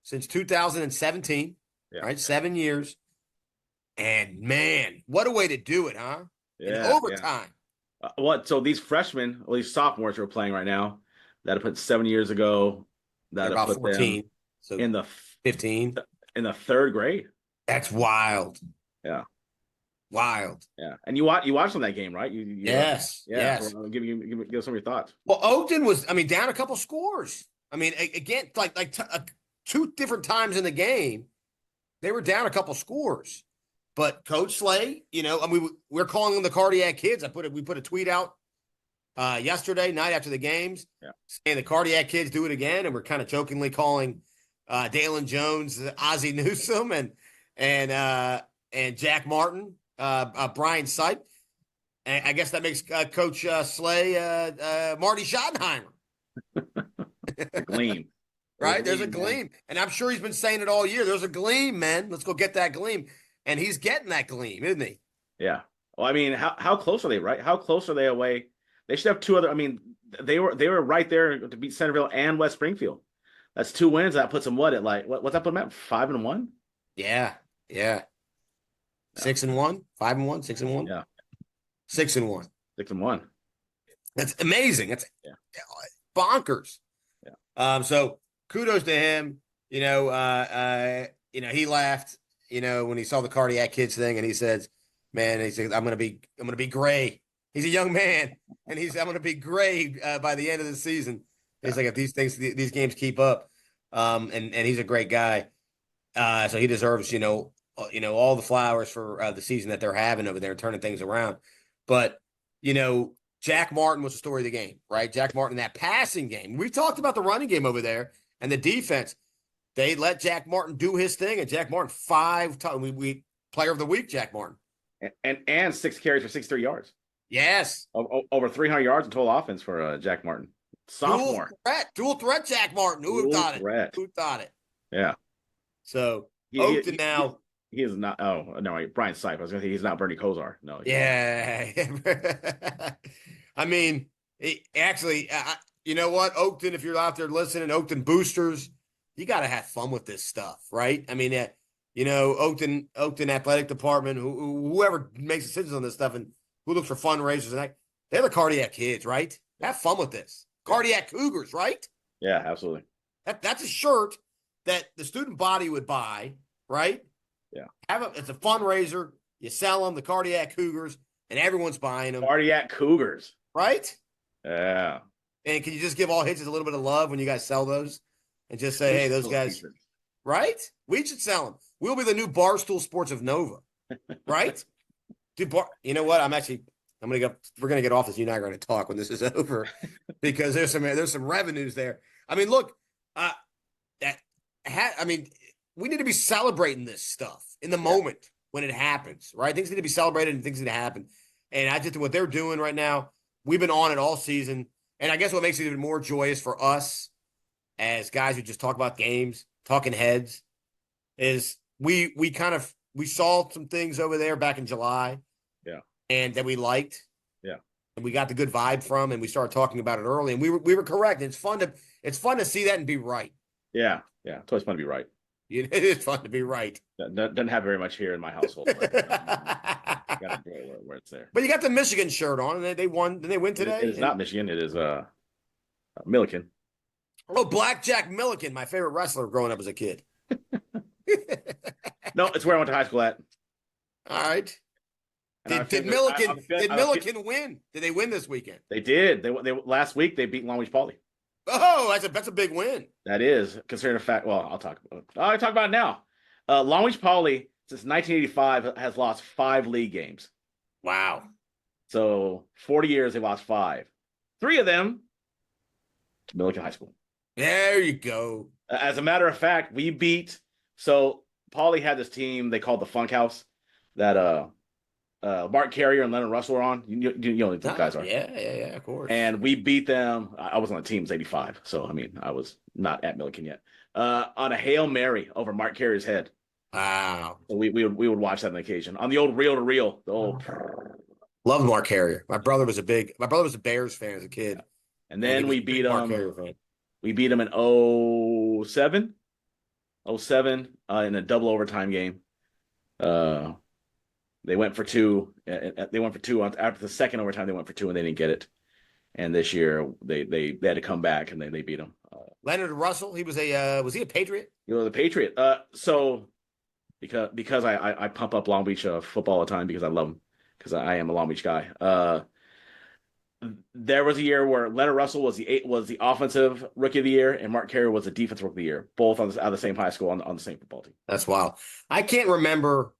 since 2017, right? 7 years. And man, what a way to do it, huh? In overtime. So these freshmen, or these sophomores who are playing right now, that put 7 years ago, that about put 14. Them so in the 15. In the 3rd grade. That's wild. Yeah. Wild. Yeah. And you watched on that game, right? Yes. Yes. So give us some of your thoughts. Well, Oakton was, down a couple scores. Again, two different times in the game, they were down a couple scores. But Coach Slay, we're calling them the Cardiac Kids. We put a tweet out yesterday night after the games saying the Cardiac Kids do it again, and we're kind of jokingly calling Dalen Jones Ozzie Newsome and Jack Martin Brian Sipe. And I guess that makes Coach Slay Marty Schottenheimer. A gleam. Right? There's a gleam. And I'm sure he's been saying it all year. There's a gleam, man. Let's go get that gleam. And he's getting that gleam, isn't he? Yeah. Well, how close are they, right? How close are they away? They should have 2 other. They were right there to beat Centerville and West Springfield. That's 2 wins. That puts them what's that put them at? 5-1? Yeah. 6-1, 5-1, 6-1. Yeah. 6-1. 6-1. That's amazing. That's bonkers. Yeah. So kudos to him. He laughed, when he saw the Cardiac Kids thing, and he says, I'm gonna be gray. He's a young man, and I'm gonna be gray by the end of the season. He's like, if these games keep up, and he's a great guy. So he deserves, all the flowers for the season that they're having over there, turning things around. But, Jack Martin was the story of the game, right? Jack Martin, that passing game. We talked about the running game over there and the defense. They let Jack Martin do his thing, and Jack Martin 5 times. We player of the week, Jack Martin. And 6 carries for 63 yards. Yes. Over 300 yards in total offense for Jack Martin. Sophomore. Dual threat Jack Martin. Who thought it? Yeah. So Oakton now. He is not. Oh no, Brian Sipe. I was going to say he's not Bernie Kosar. No. Yeah. Actually, you know what, Oakton? If you're out there listening, Oakton boosters, you got to have fun with this stuff, right? Oakton athletic department, whoever makes decisions on this stuff and who looks for fundraisers, and they're the Cardiac Kids, right? Have fun with this. Cardiac Cougars, right? Yeah, absolutely. That's a shirt that the student body would buy, right? Yeah. It's a fundraiser. You sell them, the Cardiac Cougars, and everyone's buying them. Cardiac Cougars. Right? Yeah. And can you just give all Hitches a little bit of love when you guys sell those? And just say, hey, those guys, right? We should sell them. We'll be the new Barstool Sports of Nova, right? You know what? we're going to get off this. You and I are going to talk when this is over because there's some revenues there. Look, we need to be celebrating this stuff in the moment when it happens, right? Things need to be celebrated and things need to happen. And I just what they're doing right now, we've been on it all season. And I guess what makes it even more joyous for us as guys who just talk about games, talking heads, is we saw some things over there back in July. Yeah. And that we liked. Yeah. And we got the good vibe from, and we started talking about it early, and we were correct. It's fun to see that and be right. Yeah. Yeah. It's always fun to be right. It is fun to be right. Doesn't have very much here in my household. Gotta go where it's there. But you got the Michigan shirt on, and they won. Did they win today? It is not Michigan. It is Milliken. Oh, Blackjack Milliken, my favorite wrestler growing up as a kid. No, it's where I went to high school at. All right. And Did Milliken win? Did they win this weekend? They did. They last week they beat Long Beach Poly. Oh, that's a big win. That is, considering the fact. Well, I'll talk about it now. Long Beach Poly since 1985 has lost 5 league games. Wow. So 40 years they lost 5. 3 of them to Milliken High School. There you go. As a matter of fact, we beat. So Poly had this team they called the Funk House that Mark Carrier and Leonard Russell were on. You know what those guys are. Yeah, of course. And we beat them. I was on the team, it was 85. So, I mean, I was not at Milliken yet. On a Hail Mary over Mark Carrier's head. Wow. So we would watch that on occasion. On the old reel-to-reel. The old. Love Mark Carrier. My brother was a Bears fan as a kid. And then we beat them. We beat them in 07. 07 in a double overtime game. They went for 2. They went for 2 after the second overtime. They went for 2 and they didn't get it. And this year they had to come back and they beat them. Leonard Russell, he was he a Patriot? You know, the Patriot. So because I pump up Long Beach football all the time because I love them because I am a Long Beach guy. There was a year where Leonard Russell was the offensive rookie of the year and Mark Carrier was the defensive rookie of the year, both out of the same high school on the same football team. That's wild. I can't remember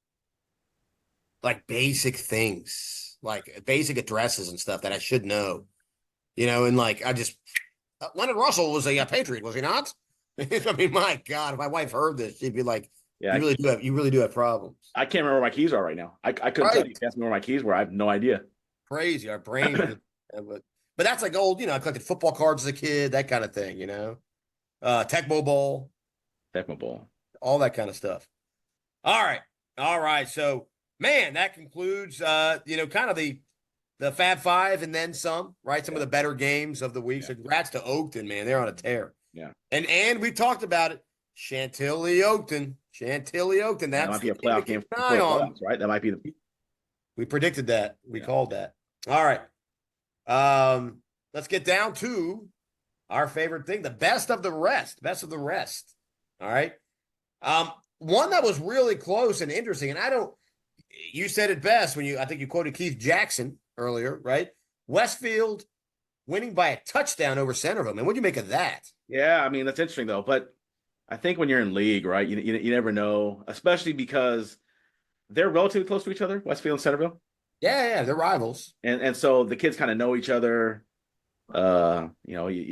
like basic things, like basic addresses and stuff that I should know, and like Leonard Russell was a Patriot, was he not? I mean, my God, if my wife heard this, she'd be like, "Yeah, you really do have problems." I can't remember where my keys are right now. I couldn't tell you. Ask me where my keys were. I have no idea. Crazy, our brains. But that's like old, I collected football cards as a kid, that kind of thing, Tecmo Bowl, all that kind of stuff. All right. So, man, that concludes, kind of the Fab Five and then some, right? Some of the better games of the week. Yeah. So, congrats to Oakton, man. They're on a tear. Yeah. And we talked about it. Chantilly Oakton. That might be a playoff game for playoffs, right? That might be We predicted that. We called that. All right. Let's get down to our favorite thing, the best of the rest. All right. One that was really close and interesting, and you said it best I think you quoted Keith Jackson earlier, right? Westfield winning by a touchdown over Centerville. Man, what'd you make of that? Yeah, I mean, that's interesting though, but I think when you're in league, right, you never know, especially because they're relatively close to each other, Westfield and Centerville. Yeah, they're rivals, and so the kids kind of know each other. You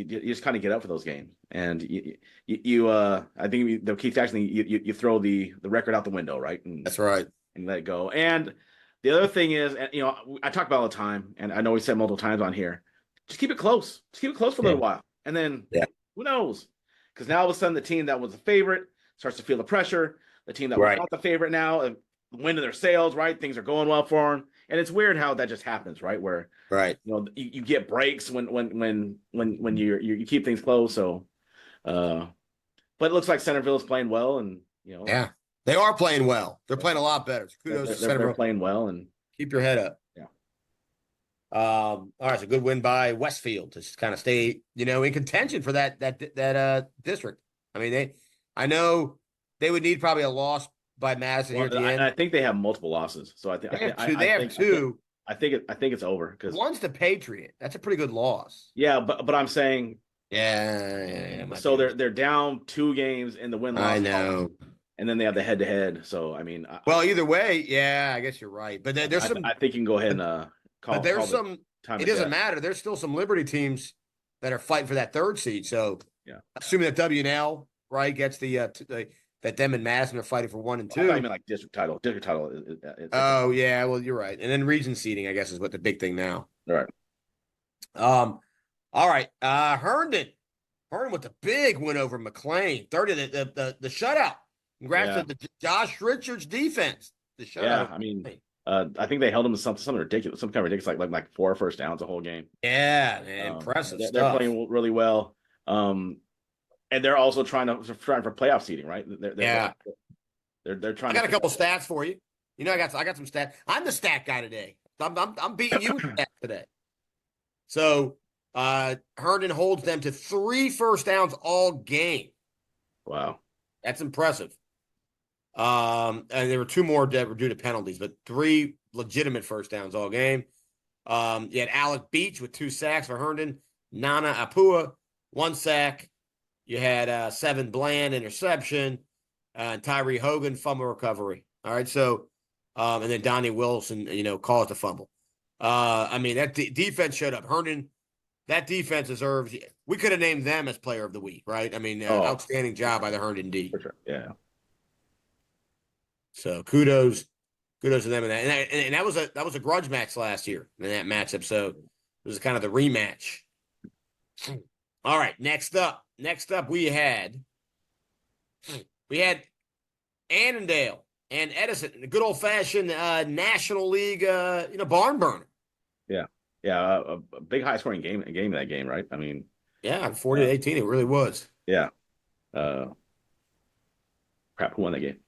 just kind of get up for those games, and I think the Keith Jackson, you throw the record out the window, right? That's right, and let it go. And the other thing is, I talk about all the time, and I know we said multiple times on here, just keep it close, for a little while, and then who knows? Because now all of a sudden the team that was the favorite starts to feel the pressure. The team that was not the favorite now, wind in their sails, right? Things are going well for them. And it's weird how that just happens, right? Where you get breaks when you keep things close. So, but it looks like Centerville is playing well, and they are playing well. They're playing a lot better. Kudos to Centerville. They're playing well, and keep your head up. Yeah. All right, it's a good win by Westfield to kind of stay, in contention for that district. I mean, I know they would need probably a loss by Madison here at the end. I think they have multiple losses, so I think they have two. I think it's over because one's the Patriot. That's a pretty good loss. Yeah, but I'm saying So they're down 2 games in the win-loss. I know, and then they have the head-to-head. So I mean, either way, I guess you're right. But there's some. I think you can go ahead and call. But there's some. It doesn't matter. There's still some Liberty teams that are fighting for that 3rd seed. So assuming that W&L gets that them and Madison are fighting for 1 and 2. I mean, like district title. District title. Well, you're right. And then region seeding, I guess, is what the big thing now. All right. All right. Herndon with the big win over McLean. 30 the shutout. Congrats to the Josh Richards defense. The shutout. Yeah, I mean, I think they held them to something ridiculous, some kind of ridiculous, like 4 first downs the whole game. Yeah, man, impressive stuff. They're playing really well. And they're also trying for playoff seeding, right? They're trying. I got a couple stats for you. You know, I got some stats. I'm the stat guy today. I'm beating you with stats today. So Herndon holds them to 3 first downs all game. Wow. That's impressive. And there were 2 more that were due to penalties, but 3 legitimate first downs all game. You had Alec Beach with 2 sacks for Herndon. Nana Apua, 1 sack. You had 7 Bland interception. And Tyree Hogan fumble recovery. All right, so and then Donnie Wilson, caused a fumble. I mean, that defense showed up. Herndon, that defense deserves. We could have named them as player of the week, right? I mean, outstanding job by the Herndon D. For sure. Yeah. So kudos to them in that. And that was a grudge match last year in that matchup. So it was kind of the rematch. All right, next up we had Annandale and Edison, the good old fashioned National League barn burner. Yeah. Yeah. A big high scoring game in that game, right? I mean, yeah, 40-18, it really was. Yeah. Crap, who won that game?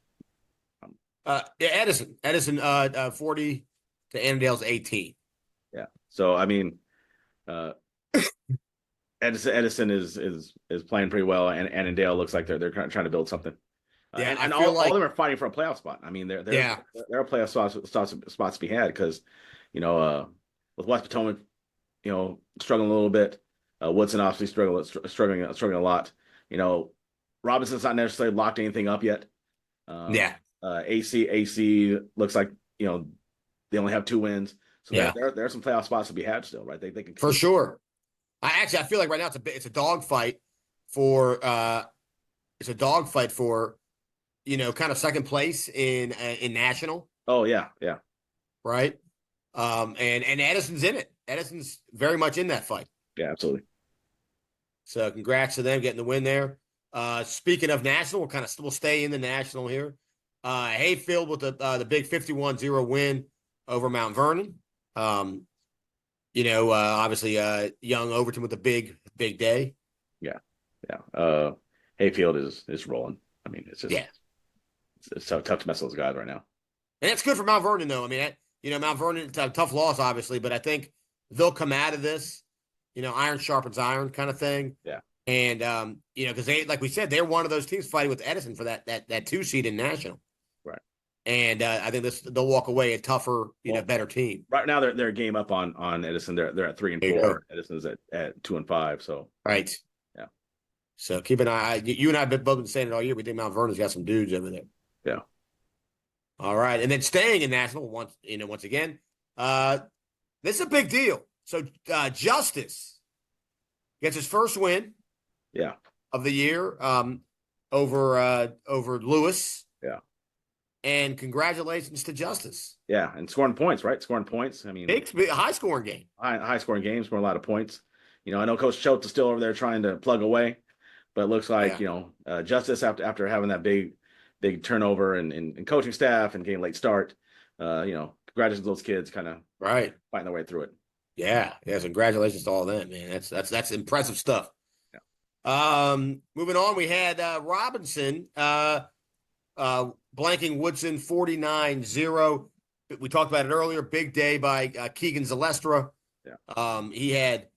Edison 40 to Annandale's 18. Yeah. So I mean, Edison is playing pretty well, and Annandale looks like they're trying to build something. Yeah, and all of them are fighting for a playoff spot. I mean, there are playoff spots to be had because, with West Potomac, struggling a little bit. Woodson obviously struggling a lot. Robinson's not necessarily locked anything up yet. AC looks like they only have 2 wins, so there are some playoff spots to be had still, right? They can for sure. I feel like right now it's a dogfight for kind of second place in national. Oh yeah, right. And Edison's in it. Edison's very much in that fight. Yeah, absolutely. So congrats to them getting the win there. Speaking of national, we'll stay in the national here. Hayfield with the big 51-0 win over Mount Vernon. Obviously young Overton with a big day. Yeah. Hayfield is rolling. I mean, it's just it's tough to mess with those guys right now. And that's good for Mount Vernon, though. I mean, Mount Vernon, it's a tough loss, obviously, but I think they'll come out of this, iron sharpens iron kind of thing. Yeah. And because they, like we said, they're one of those teams fighting with Edison for that 2 seed in national. Right. And I think they'll walk away a tougher, better team. Right now they're a game up on Edison. They're at 3 and 4. Edison's at 2 and 5. So right. Yeah. So keep an eye. You and I have both been saying it all year. We think Mount Vernon's got some dudes over there. Yeah. All right, and then staying in national once again, this is a big deal. So Justice gets his first win. Yeah. Of the year over Lewis. Yeah. And congratulations to Justice. Yeah, and scoring points, right? Scoring points. I mean, big high scoring game. High scoring game, scoring a lot of points. I know Coach Schultz is still over there trying to plug away, but it looks like Justice after having that big turnover and coaching staff and getting a late start. Congratulations to those kids, kind of fighting their way through it. Yeah. Congratulations to all of them, man. That's impressive stuff. Moving on, we had Robinson blanking Woodson 49-0. We talked about it earlier. Big day by Keegan Zalestra. Yeah. He had,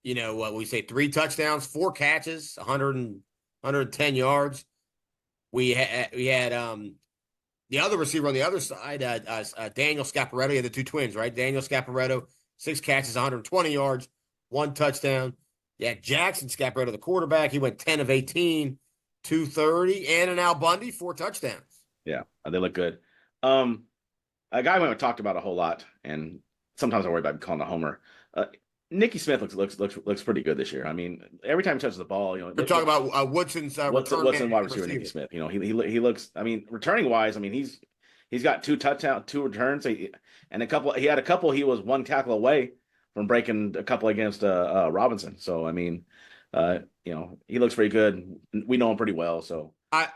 3 touchdowns, 4 catches, 110 yards. We had the other receiver on the other side, Daniel Scaparetto. He had the 2 twins, right? Daniel Scaparetto, 6 catches, 120 yards, 1 touchdown. Yeah, Jackson Scaparetto, the quarterback, he went 10 of 18, 230, and an Al Bundy, 4 touchdowns. Yeah, they look good. A guy we haven't talked about a whole lot, and sometimes I worry about calling a homer. Nicky Smith looks pretty good this year. I mean, every time he touches the ball, We're talking about Woodson's Woodson wide receiver Nicky Smith. He looks. I mean, returning wise, I mean he's got 2 touchdowns, 2 returns, and a couple. He had a couple. He was 1 tackle away from breaking a couple against Robinson. So I mean, he looks pretty good. We know him pretty well. So I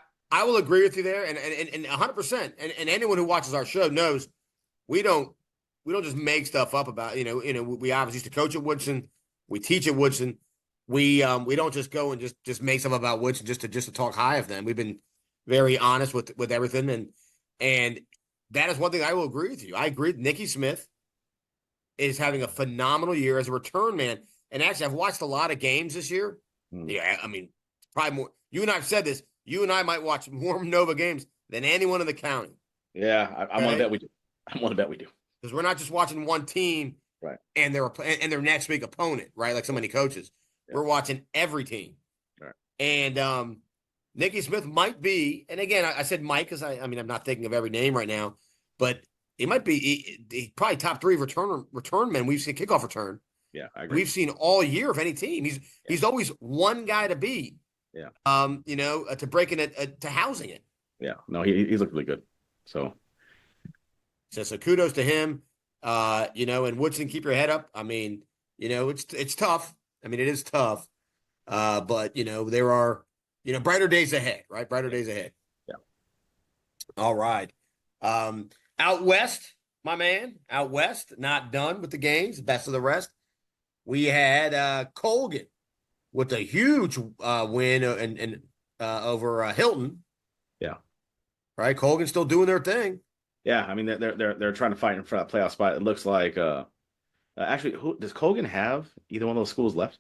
will agree with you there, and 100%. And anyone who watches our show knows we don't just make stuff up about we obviously used to coach at Woodson, we teach at Woodson. We don't just go and just make stuff about Woodson just to talk high of them. We've been very honest with everything, and That is one thing I will agree with you. I agree. Nikki Smith is having a phenomenal year as a return man. And actually, I've watched a lot of games this year. Yeah, I mean, probably more. You and I have said this. You and I might watch more Nova games than anyone in the county. Yeah, I want to bet we do. I want to bet we do. Because we're not just watching one team, right? And their next week opponent, right? Like so many coaches. Yeah. We're watching every team. Right. And Nikki Smith might be, and again, I said Mike because I mean I'm not thinking of every name right now, but he might be he probably top 3 return men we've seen kickoff return. Yeah, I agree. We've seen all year of any team. He's always one guy to beat. Yeah. To breaking it to housing it. Yeah. No, he's looked really good. So kudos to him. And Woodson, keep your head up. I mean, it's tough. I mean, it is tough. But there are brighter days ahead, right? Brighter days ahead. Yeah. All right. Out west, my man. Out west, not done with the games. Best of the rest. We had Colgan with a huge win and over Hilton. Yeah. Right. Colgan's still doing their thing. Yeah, I mean they're trying to fight for that playoff spot. It looks like actually, who does Colgan have? Either one of those schools left?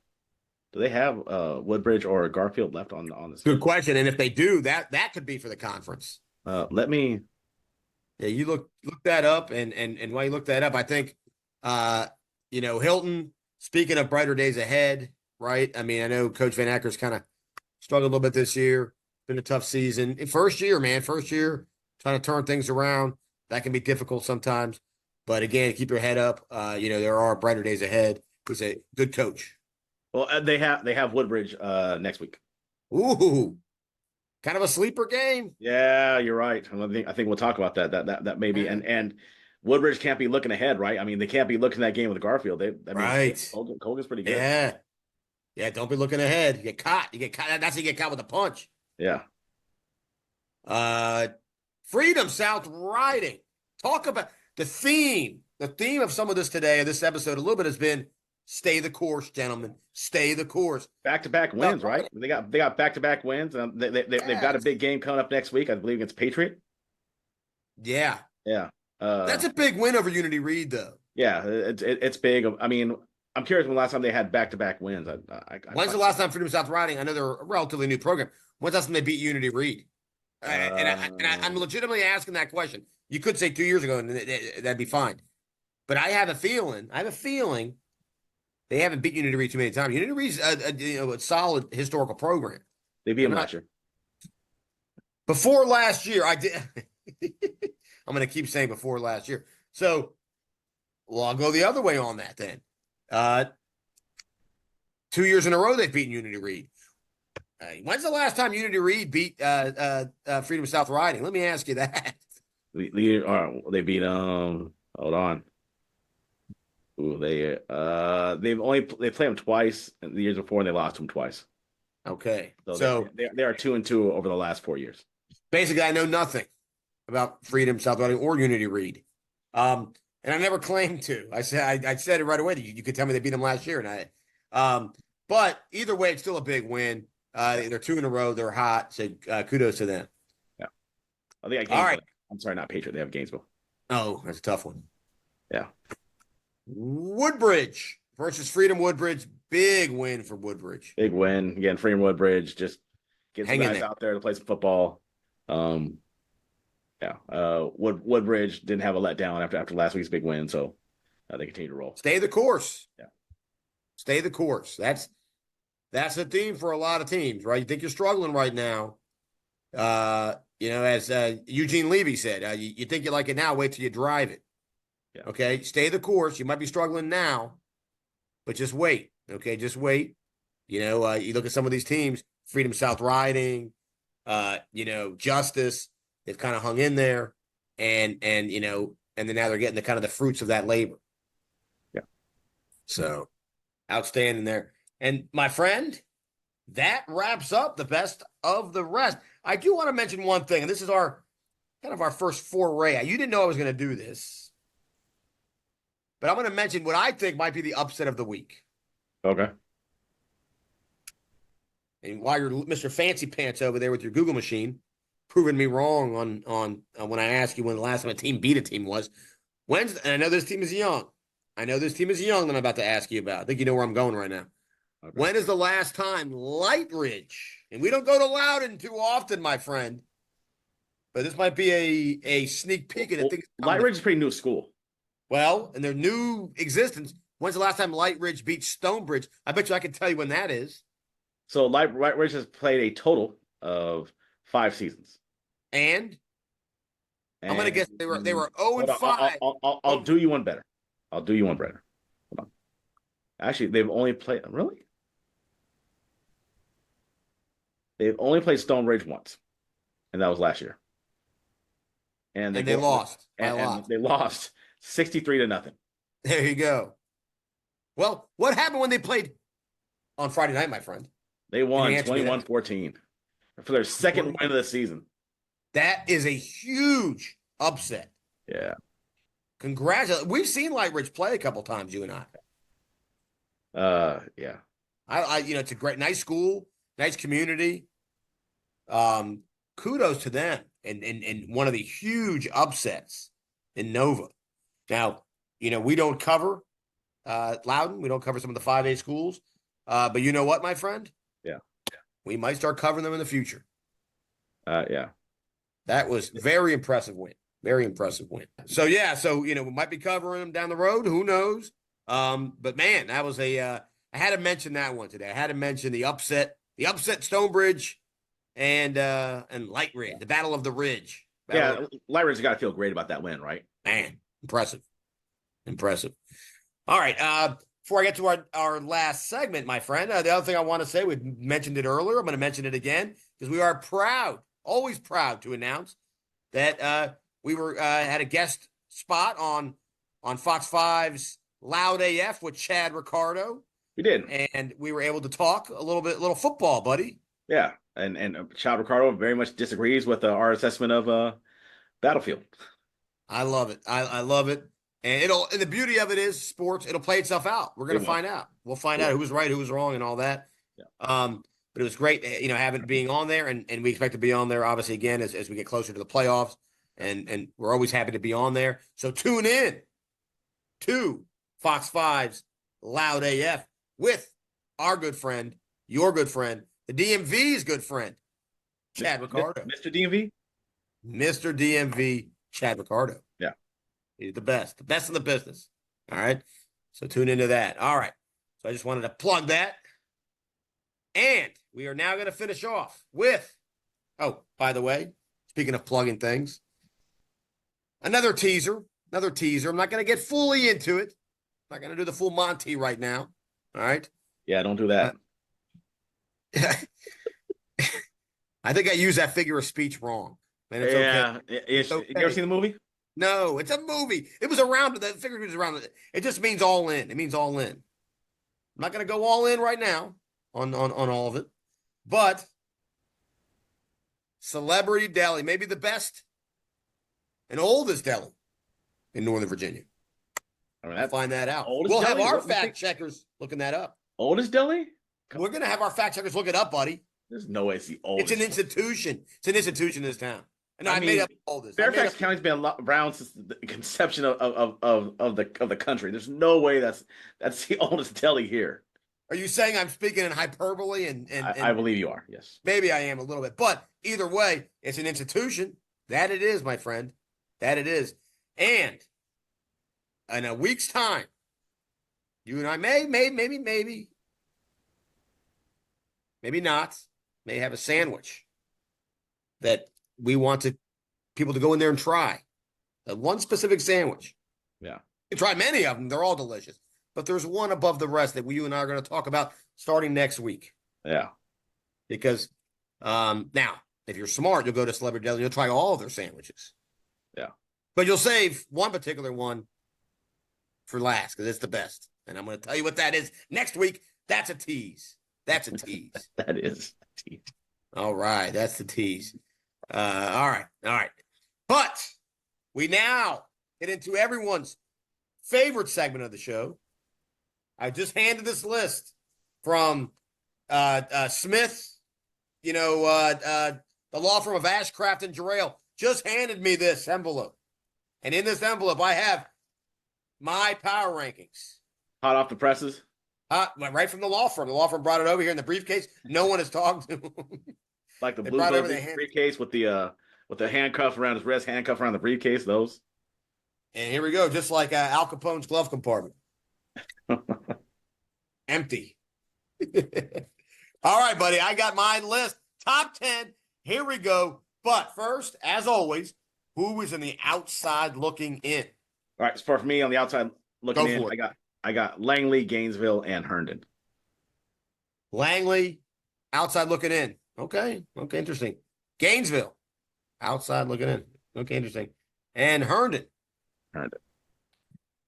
Do they have Woodbridge or Garfield left on this? Good question. And if they do, that could be for the conference. Let me. Yeah, you look that up, and while you look that up, I think Hilton. Speaking of brighter days ahead, right? I mean, I know Coach Van Acker's kind of struggled a little bit this year. Been a tough season. First year, trying to turn things around. That can be difficult sometimes. But again, keep your head up. There are brighter days ahead. He's a good coach. Well, they have Woodbridge next week. Ooh, kind of a sleeper game. Yeah, you're right. I think we'll talk about that. That maybe and Woodbridge can't be looking ahead, right? I mean, they can't be looking at that game with Garfield. Right. Colgan's pretty good. Yeah. Yeah, don't be looking ahead. You get caught. That's how you get caught with a punch. Yeah. Freedom South Riding. Talk about the theme. The theme of some of this today, this episode, a little bit has been stay the course, gentlemen. Stay the course. Back-to-back wins, right? They got back-to-back wins. They've got a big game coming up next week, I believe, against Patriot. Yeah. Yeah. That's a big win over Unity Reed, though. Yeah, it's big. I mean, I'm curious when the last time they had back-to-back wins. When's the last time Freedom South Riding? I know they're a relatively new program. When's the last time they beat Unity Reed? I'm legitimately asking that question. You could say 2 years ago, and that'd be fine. But I have a feeling they haven't beat Unity Reed too many times. Unity Reed's a solid historical program. They beat them last year. Before last year, I did. I'm going to keep saying before last year. So, I'll go the other way on that then. 2 years in a row, they've beaten Unity Reed. When's the last time Unity Reed beat Freedom South Riding? Let me ask you that. They beat hold on. Ooh, they played them twice in the years before, and they lost them twice. Okay, so they are 2-2 over the last 4 years. Basically, I know nothing about Freedom South Riding or Unity Reed, and I never claimed to. I said it right away. You could tell me they beat them last year, and but either way, it's still a big win. They're 2 in a row. They're hot. So kudos to them. Yeah. I think all right. I'm sorry, not Patriot. They have Gainesville. Oh, that's a tough one. Yeah. Woodbridge versus Freedom Woodbridge. Big win for Woodbridge. Big win. Again, Freedom Woodbridge just gets the guys out there to play some football. Woodbridge didn't have a letdown after last week's big win, so they continue to roll. Stay the course. Yeah. Stay the course. That's the theme for a lot of teams, right? You think you're struggling right now. As Eugene Levy said, you think you like it now, wait till you drive it. Yeah. Okay, stay the course. You might be struggling now, but just wait. Okay, just wait. You look at some of these teams, Freedom South Riding, Justice, they've kind of hung in there, and then now they're getting the fruits of that labor. Yeah. So outstanding there. And my friend, that wraps up the best of the rest. I do want to mention one thing, and this is our first foray. You didn't know I was going to do this, but I'm going to mention what I think might be the upset of the week. Okay. And while you're Mr. Fancy Pants over there with your Google machine proving me wrong on when I ask you when the last time a team beat a team was. And I know this team is young. I know this team is young that I'm about to ask you about. I think you know where I'm going right now. Okay. When is the last time Light Ridge, and we don't go to Loudon too often, my friend, but this might be a sneak peek at things. Light Ridge is pretty new school. Well, in their new existence, when's the last time Light Ridge beat Stonebridge? I bet you I can tell you when that is. So Light Ridge has played a total of 5 seasons. And I'm going to guess they were 0-5. I'll do you one better. Hold on. Actually, they've only played really. They've only played Stonebridge once, and that was last year. And they lost. And they lost 63-0. There you go. Well, what happened when they played on Friday night, my friend? They won 21-14 for their second win of the season. That is a huge upset. Yeah. Congratulations. We've seen Light Ridge play a couple times, you and I. Yeah. I it's a great, nice school, nice community. Kudos to them and one of the huge upsets in Nova. Now, we don't cover Loudon. We don't cover some of the 5A schools. But you know what, my friend? Yeah. We might start covering them in the future. Yeah. That was very impressive win. Very impressive win. So, we might be covering them down the road. Who knows? But, man, that was I had to mention that one today. I had to mention the upset Stonebridge and Light Ridge, the Battle of the Ridge. Light Ridge got to feel great about that win, right? Man, impressive. All right. Before I get to our last segment, my friend, the other thing I want to say, we mentioned it earlier. I'm going to mention it again because we are always proud to announce that we had a guest spot on Fox 5's Loud AF with Chad Ricardo. We did. And we were able to talk a little football, buddy. Yeah. And Chad Ricardo very much disagrees with our assessment of Battlefield. I love it. I love it. And the beauty of it is sports, it'll play itself out. We're going to find out. We'll find out who was right, who was wrong, and all that. Yeah. But it was great, having being on there, and we expect to be on there, obviously, again, as we get closer to the playoffs, and we're always happy to be on there. So tune in to Fox 5's Loud AF with our good friend, your good friend, the DMV's good friend, Chad Ricardo. Mr. DMV? Mr. DMV, Chad Ricardo. Yeah. He's the best in the business. All right. So tune into that. All right. So I just wanted to plug that. And we are now going to finish off with, by the way, speaking of plugging things, another teaser. I'm not going to get fully into it. I'm not going to do the full Monty right now. All right. Yeah, don't do that. I think I used that figure of speech wrong. Man, it's okay. It's okay. You ever seen the movie? No, it's a movie. It was around. The figure was around. It just means all in. It means all in. I'm not going to go all in right now on all of it, but Celebrity Deli, maybe the best and oldest deli in Northern Virginia. I'll find that out. We'll have our fact checkers looking that up. Oldest deli? We're going to have our fact checkers look it up, buddy. There's no way it's the oldest. It's an institution. It's an institution in this town. And I made up the oldest. Fairfax County's been around since the conception of the country. There's no way that's the oldest deli here. Are you saying I'm speaking in hyperbole? And I believe you are. Yes. Maybe I am a little bit, but either way, it's an institution. That it is, my friend. That it is. And in a week's time, you and I maybe not, may have a sandwich that we want people to go in there and try. That one specific sandwich. Yeah. You try many of them. They're all delicious. But there's one above the rest that you and I are going to talk about starting next week. Yeah. Because now, if you're smart, you'll go to Celebrity Deli and you'll try all of their sandwiches. Yeah. But you'll save one particular one for last because it's the best. And I'm going to tell you what that is next week. That's a tease. That is a tease. All right. That's the tease. All right. But we now get into everyone's favorite segment of the show. I just handed this list from Smith, the law firm of Ashcraft and Jarrell, just handed me this envelope. And in this envelope, I have my power rankings. Hot off the presses? Right from the law firm. The law firm brought it over here in the briefcase. No one has talked to them. Like the blue briefcase with the handcuff around his wrist, handcuff around the briefcase, those. And here we go, just like Al Capone's glove compartment. Empty. All right, buddy, I got my list. Top 10. Here we go. But first, as always, who is in the outside looking in? All right, so for me on the outside looking in, I got Langley, Gainesville, and Herndon. Langley, outside looking in. Okay, interesting. Gainesville, outside looking in. Okay, interesting. And Herndon. Well,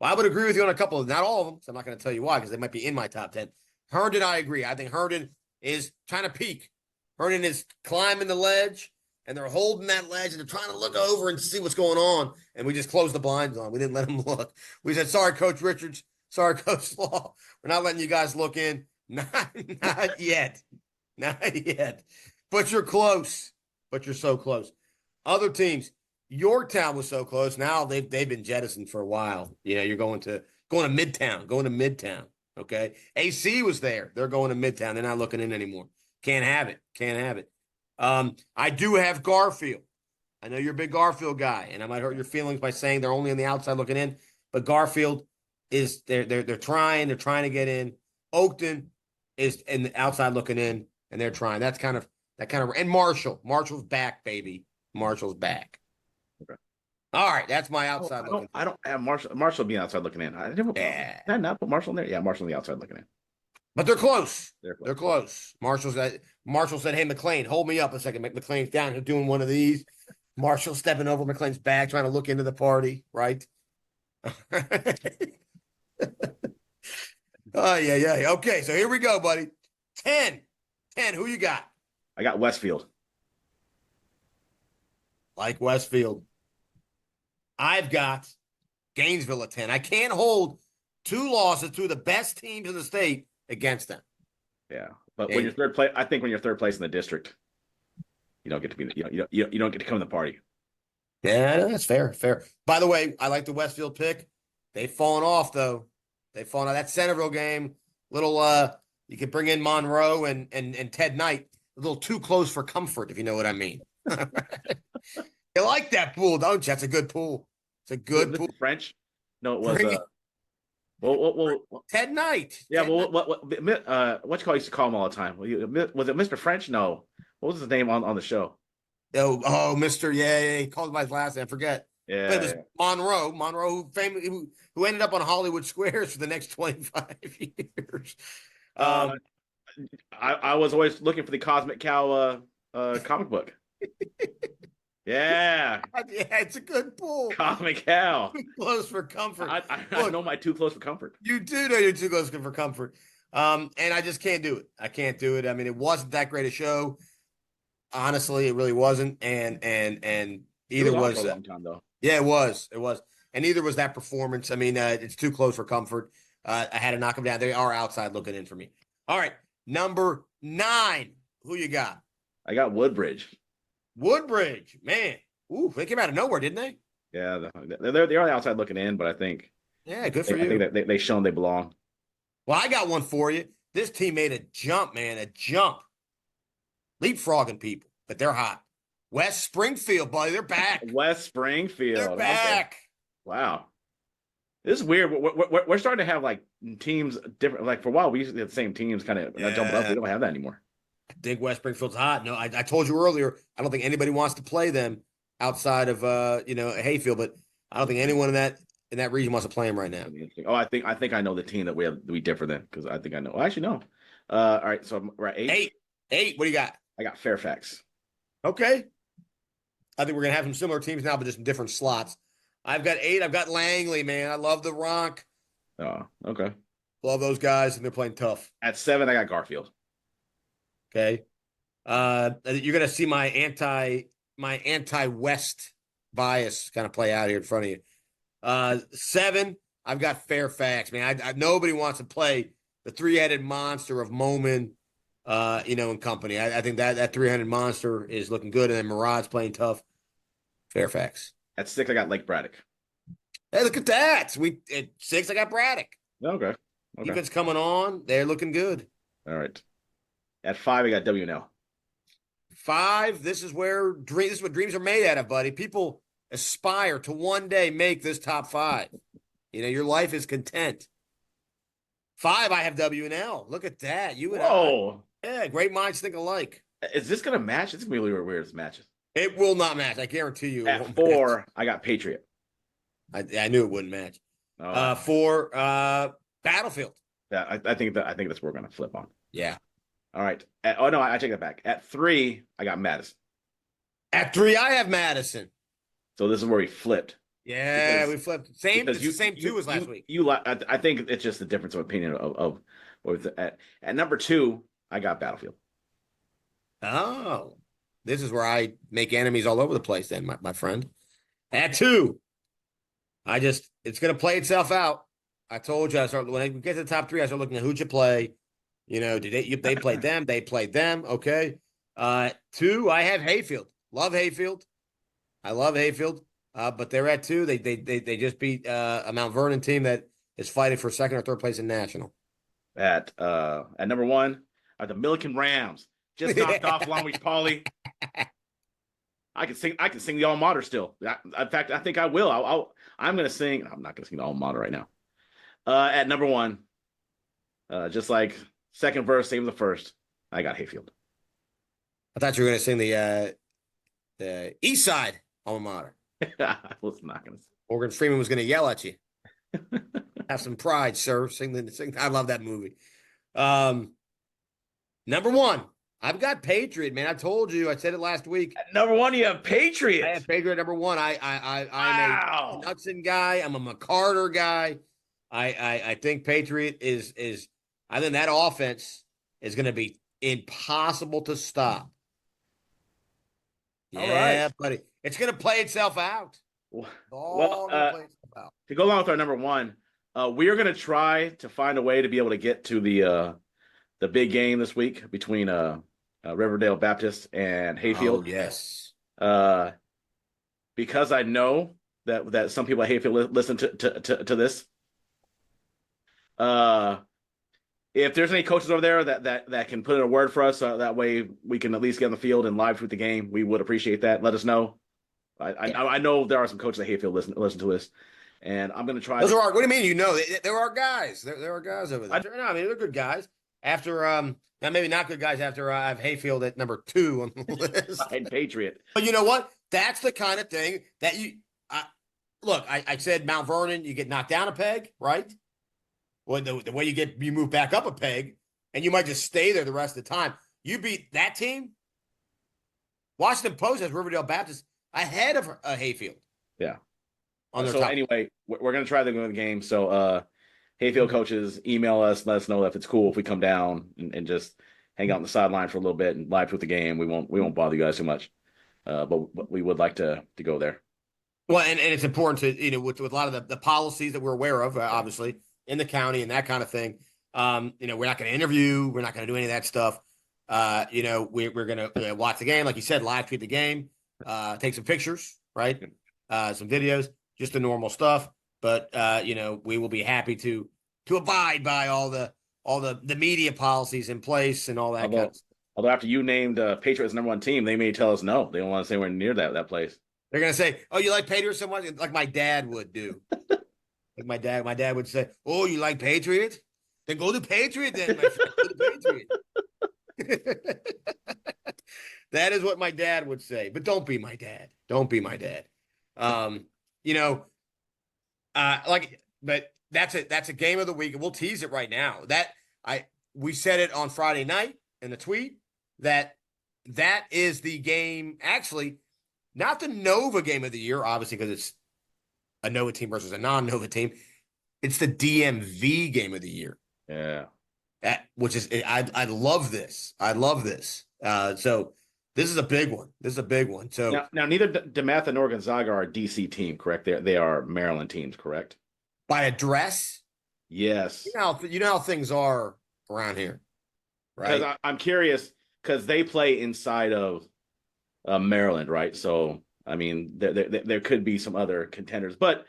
I would agree with you on a couple of, not all of them, so I'm not going to tell you why, because they might be in my top 10. Herndon, I agree. I think Herndon is trying to peak. Herndon is climbing the ledge, and they're holding that ledge, and they're trying to look over and see what's going on, and we just closed the blinds on. We didn't let them look. We said, sorry, Coach Richards. Sorry, Coach Law. We're not letting you guys look in. Not yet. Not yet. But you're close. But you're so close. Other teams, Yorktown was so close. Now they've been jettisoned for a while. You know, you're going to Midtown. Okay. AC was there. They're going to Midtown. They're not looking in anymore. Can't have it. I do have Garfield. I know you're a big Garfield guy, and I might hurt your feelings by saying they're only on the outside looking in, but Garfield is they're trying to get in. Oakton is in the outside looking in, and they're trying. That kind of and Marshall's back, baby. Marshall's back. Okay. All right, that's my outside looking. I don't have Marshall being outside looking in. Did I not put Marshall in there? Yeah, Marshall on the outside looking in. But they're close. They're close. Marshall said, "Hey, McLean, hold me up a second." McLean's down here doing one of these. Marshall stepping over McLean's back, trying to look into the party, right? Oh, yeah. Okay, so here we go, buddy. 10. Who you got? I got Westfield. Like Westfield. I've got Gainesville at 10. I can't hold 2 losses to the best teams in the state against them. Yeah, but when you're third place, I think when you're third place in the district, you don't get to be you don't get to come to the party. Yeah, that's fair. By the way, I like the Westfield pick. They've fallen off though. That Centerville game, you could bring in Monroe and Ted Knight, a little too close for comfort, if you know what I mean. You like that pool, don't you? That's a good pool. It's a good pool. French? No, it was Ted Knight. Yeah, what you used to call him all the time? Was it Mr. French? No. What was his name on the show? Oh, Mr. Yeah, he called by his last name. I forget. Yeah, but it was Monroe, who ended up on Hollywood Squares for the next 25 years. I was always looking for the Cosmic Cow comic book. Yeah, it's a good pool. Cosmic Cow. Too close for comfort. I know my too close for comfort. You do know you're too close for comfort. And I just can't do it. I can't do it. I mean, it wasn't that great a show. Honestly, it really wasn't. And either was a long time though. Yeah, it was. And neither was that performance. I mean, it's too close for comfort. I had to knock them down. They are outside looking in for me. All right, number 9. Who you got? I got Woodbridge. Woodbridge, man. Ooh, they came out of nowhere, didn't they? Yeah, they're on the outside looking in, but I think good for you. I think they shown they belong. Well, I got one for you. This team made a jump, man, leapfrogging people, but they're hot. West Springfield, buddy, they're back. West Springfield, they're back. Okay. Wow, this is weird. We're starting to have like teams different. Like for a while, we used to have the same teams kind of jumping up. We don't have that anymore. I think West Springfield's hot. No, I told you earlier, I don't think anybody wants to play them outside of Hayfield, but I don't think anyone in that region wants to play them right now. Oh, I think I know the team that we differ than, because I think I know. Well, actually, no. All right, so we're at 8. 8. What do you got? I got Fairfax. Okay. I think we're gonna have some similar teams now, but just in different slots. I've got 8. I've got Langley, man. I love the Ronk. Oh, okay. Love those guys, and they're playing tough. At 7, I got Garfield. Okay. You're gonna see my anti-West bias kind of play out here in front of you. 7, I've got Fairfax, man. Nobody wants to play the 3-headed monster of Moman in company. I think that 300 monster is looking good, and then Murad's playing tough. Fairfax. At 6, I got Lake Braddock. Hey, look at that. At 6, I got Braddock. Okay. Defense coming on. They're looking good. All right. At 5, I got WNL. 5, this is what dreams are made out of, buddy. People aspire to one day make this top 5. Your life is content. 5, I have WNL. Look at that. You and Whoa. Yeah, great minds think alike. Is this going to match? It's going to be really weird as matches. It will not match. I guarantee you. At 4, I got Patriot. I knew it wouldn't match. 4, Battlefield. Yeah, I think that's what we're going to flip on. Yeah. All right. I take that back. At 3, I got Madison. At 3, I have Madison. So this is where we flipped. Yeah, we flipped. Same 2 as last week. I think it's just the difference of opinion of what was at number 2, I got Battlefield. Oh, this is where I make enemies all over the place then, my friend. At 2, it's going to play itself out. I told you, when I get to the top 3, I start looking at who'd you play. They played them. They played them. Okay. 2, I have Hayfield. Love Hayfield. I love Hayfield. But they're at 2. They just beat a Mount Vernon team that is fighting for 2nd or 3rd place in national. At number 1 are the Milliken Rams. Just knocked off Long Beach Poly. I can sing the alma mater still. In fact, I think I will. I'm going to sing. I'm not going to sing the alma mater right now. At number 1, just like second verse, same as the first, I got Hayfield. I thought you were going to sing the East Side alma mater. I was not going to. Morgan Freeman was going to yell at you. Have some pride, sir. Sing. I love that movie. Number 1, I've got Patriot, man. I told you. I said it last week. At number 1, you have Patriot. I have Patriot number 1. I'm a Knudsen guy. I'm a McCarter guy. I think Patriot is. I think that offense is going to be impossible to stop. All yeah, right, buddy. It's going to play itself out. To go along with our number 1, we are going to try to find a way to be able to get to the big game this week between Riverdale Baptist and Hayfield. Oh, yes. Because I know that some people at Hayfield listen to this. If there's any coaches over there that can put in a word for us, that way we can at least get on the field and live tweet the game, we would appreciate that. Let us know. I know there are some coaches at Hayfield listen to this, and I'm going to try. What do you mean? There are guys. There are guys over there. They're good guys. After now maybe not good guys. After I have Hayfield at number 2 on the list. And Patriot. But you know what? That's the kind of thing that look. I said Mount Vernon, you get knocked down a peg, right? Well, the way you move back up a peg, and you might just stay there the rest of the time. You beat that team. Washington Post has Riverdale Baptist ahead of Hayfield. Yeah. Top. Anyway, we're going to try the game. So Hayfield coaches, email us, let us know if it's cool if we come down and just hang out on the sideline for a little bit and live with the game. We won't bother you guys too much, but we would like to go there. Well, and it's important to with a lot of the policies that we're aware of, obviously in the county and that kind of thing. We're not going to interview, we're not going to do any of that stuff. We're going to watch the game, like you said, live tweet the game, take some pictures, right? Some videos, just the normal stuff. But we will be happy to abide by all the media policies in place and all that kind of stuff. Although after you named Patriots number 1 team, they may tell us no. They don't want to say we're near that place. They're gonna say, "Oh, you like Patriots so much?" Like my dad would do. Like my dad would say, "Oh, you like Patriots? Then go to Patriot. Then my friend, go to Patriot." That is what my dad would say. But don't be my dad. Don't be my dad. But that's a game of the week, and we'll tease it right now. We said it on Friday night in the tweet that is the game. Actually, not the Nova game of the year, obviously, because it's a Nova team versus a non-Nova team. It's the DMV game of the year. Yeah, I love this. I love this. So this is a big one. So now neither DeMatha nor Gonzaga are a DC team, correct? They are Maryland teams, correct? By address? Yes. You know how things are around here. right? I'm curious because they play inside of Maryland, right? So I mean, there could be some other contenders, but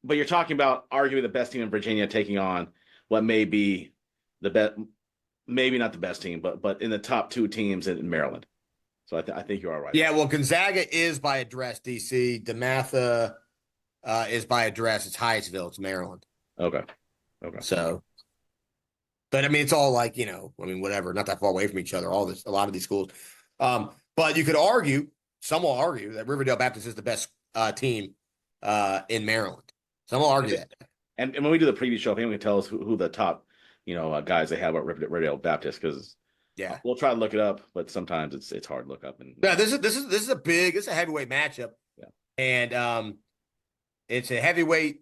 you're talking about arguably the best team in Virginia taking on what may be the best, maybe not the best team, but in the top two teams in Maryland. So I think you are right. Yeah, well, Gonzaga is by address, DC. DeMatha is by address. It's Hyattsville. It's Maryland. Okay. So, but I mean, it's all like, whatever, not that far away from each other. A lot of these schools. But you could argue, some will argue that Riverdale Baptist is the best team in Maryland. Some will argue that. And when we do the preview show, if anyone can tell us who the top, guys they have at Riverdale Baptist, because we'll try to look it up, but sometimes it's hard to look up. And this is a heavyweight matchup. Yeah, and it's a heavyweight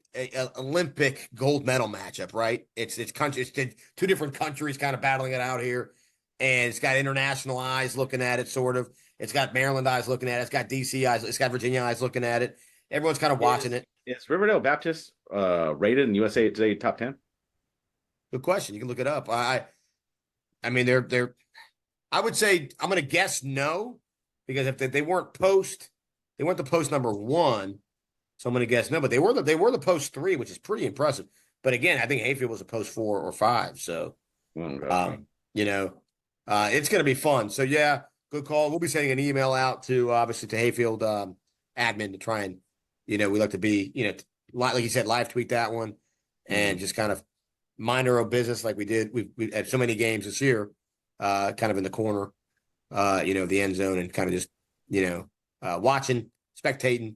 Olympic gold medal matchup, right? It's two different countries kind of battling it out here, and it's got international eyes looking at it, sort of. It's got Maryland eyes looking at it. It's got DC eyes. It's got Virginia eyes looking at it. Everyone's kind of watching it. Is Riverdale Baptist rated in USA Today top 10? Good question. You can look it up. I mean, they're. I would say I'm going to guess no, because if they weren't the post number one. So I'm going to guess no, but they were the post 3, which is pretty impressive. But again, I think Hayfield was a post 4 or 5. So, it's going to be fun. So yeah, good call. We'll be sending an email out to obviously to Hayfield admin to try and, we like to be, like you said, live tweet that one and just kind of mind our own business like we did. We had so many games this year, kind of in the corner, the end zone, and kind of just, watching, spectating.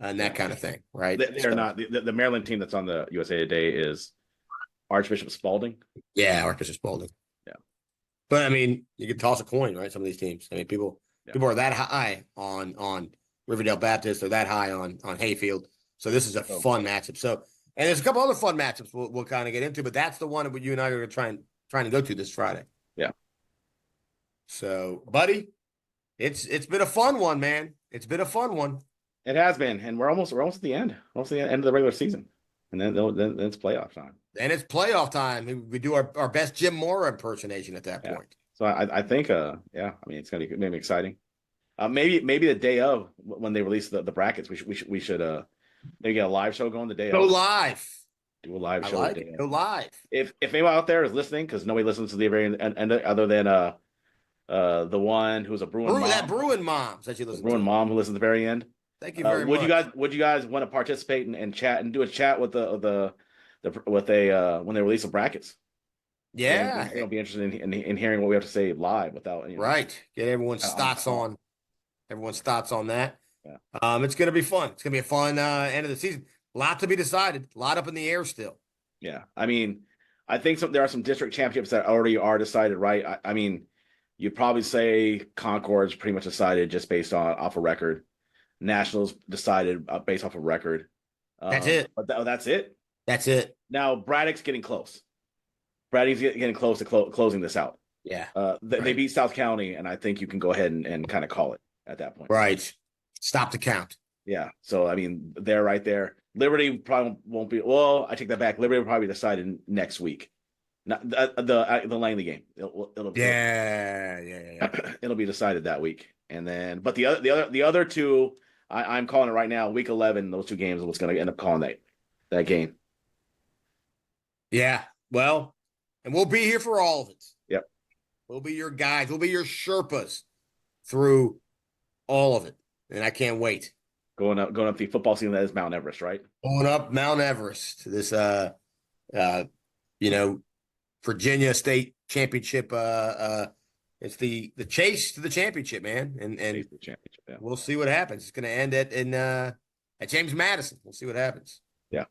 And that kind of thing, right? They're not the Maryland team that's on the USA Today is Archbishop Spalding. Yeah, Archbishop Spalding. Yeah, but I mean, you could toss a coin, right? Some of these teams. I mean, people are that high on Riverdale Baptist, or that high on Hayfield. So this is a fun matchup. So, and there's a couple other fun matchups we'll kind of get into, but that's the one that you and I are trying to go to this Friday. Yeah. So, buddy, it's been a fun one, man. It's been a fun one. It has been, and we're almost at the end, almost the end of the regular season, and then it's playoff time. And it's playoff time. We do our best Jim Mora impersonation at that point. So I think, I mean, it's gonna be maybe exciting. Maybe the day of when they release the brackets, we should maybe get a live show going the day. Go of. Live. Do a live show. Like it. Go live. If anyone out there is listening, because nobody listens to the very end other than the one who's a Bruin mom. That Bruin mom that you listen to. Bruin mom who listens at the very end. Thank you very much. Would you guys want to participate and chat and do a chat with when they release the brackets? Yeah, it'll be interesting in hearing what we have to say live without right. Get everyone's thoughts on that. Yeah. It's gonna be fun. It's gonna be a fun end of the season. A lot to be decided. A lot up in the air still. Yeah, I mean, I think there are some district championships that already are decided, right? I mean, you'd probably say Concord's pretty much decided just based off a record. Nationals decided based off of record. That's it. But that's it. That's it. Now Braddock's getting close. Braddock's getting close to closing this out. Yeah. They beat South County, and I think you can go ahead and kind of call it at that point. Right. Stop the count. Yeah. So I mean, they're right there. Liberty probably won't be. Well, I take that back. Liberty will probably be decided next week. Not the Langley game. It'll yeah. It'll be decided that week, and then but the other two. I'm calling it right now. Week 11, those two games are what's going to end up calling that game. Yeah, well, and we'll be here for all of it. Yep, we'll be your guides. We'll be your Sherpas through all of it, and I can't wait. Going up the football season that is Mount Everest, right? Going up Mount Everest. This Virginia State Championship. It's the chase to the championship, man, and the championship, yeah. We'll see what happens. It's going to end at James Madison. We'll see what happens. Yeah.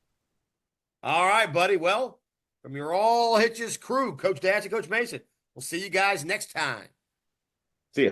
All right, buddy. Well, from your All Hitches crew, Coach Dash and Coach Mesa, we'll see you guys next time. See ya.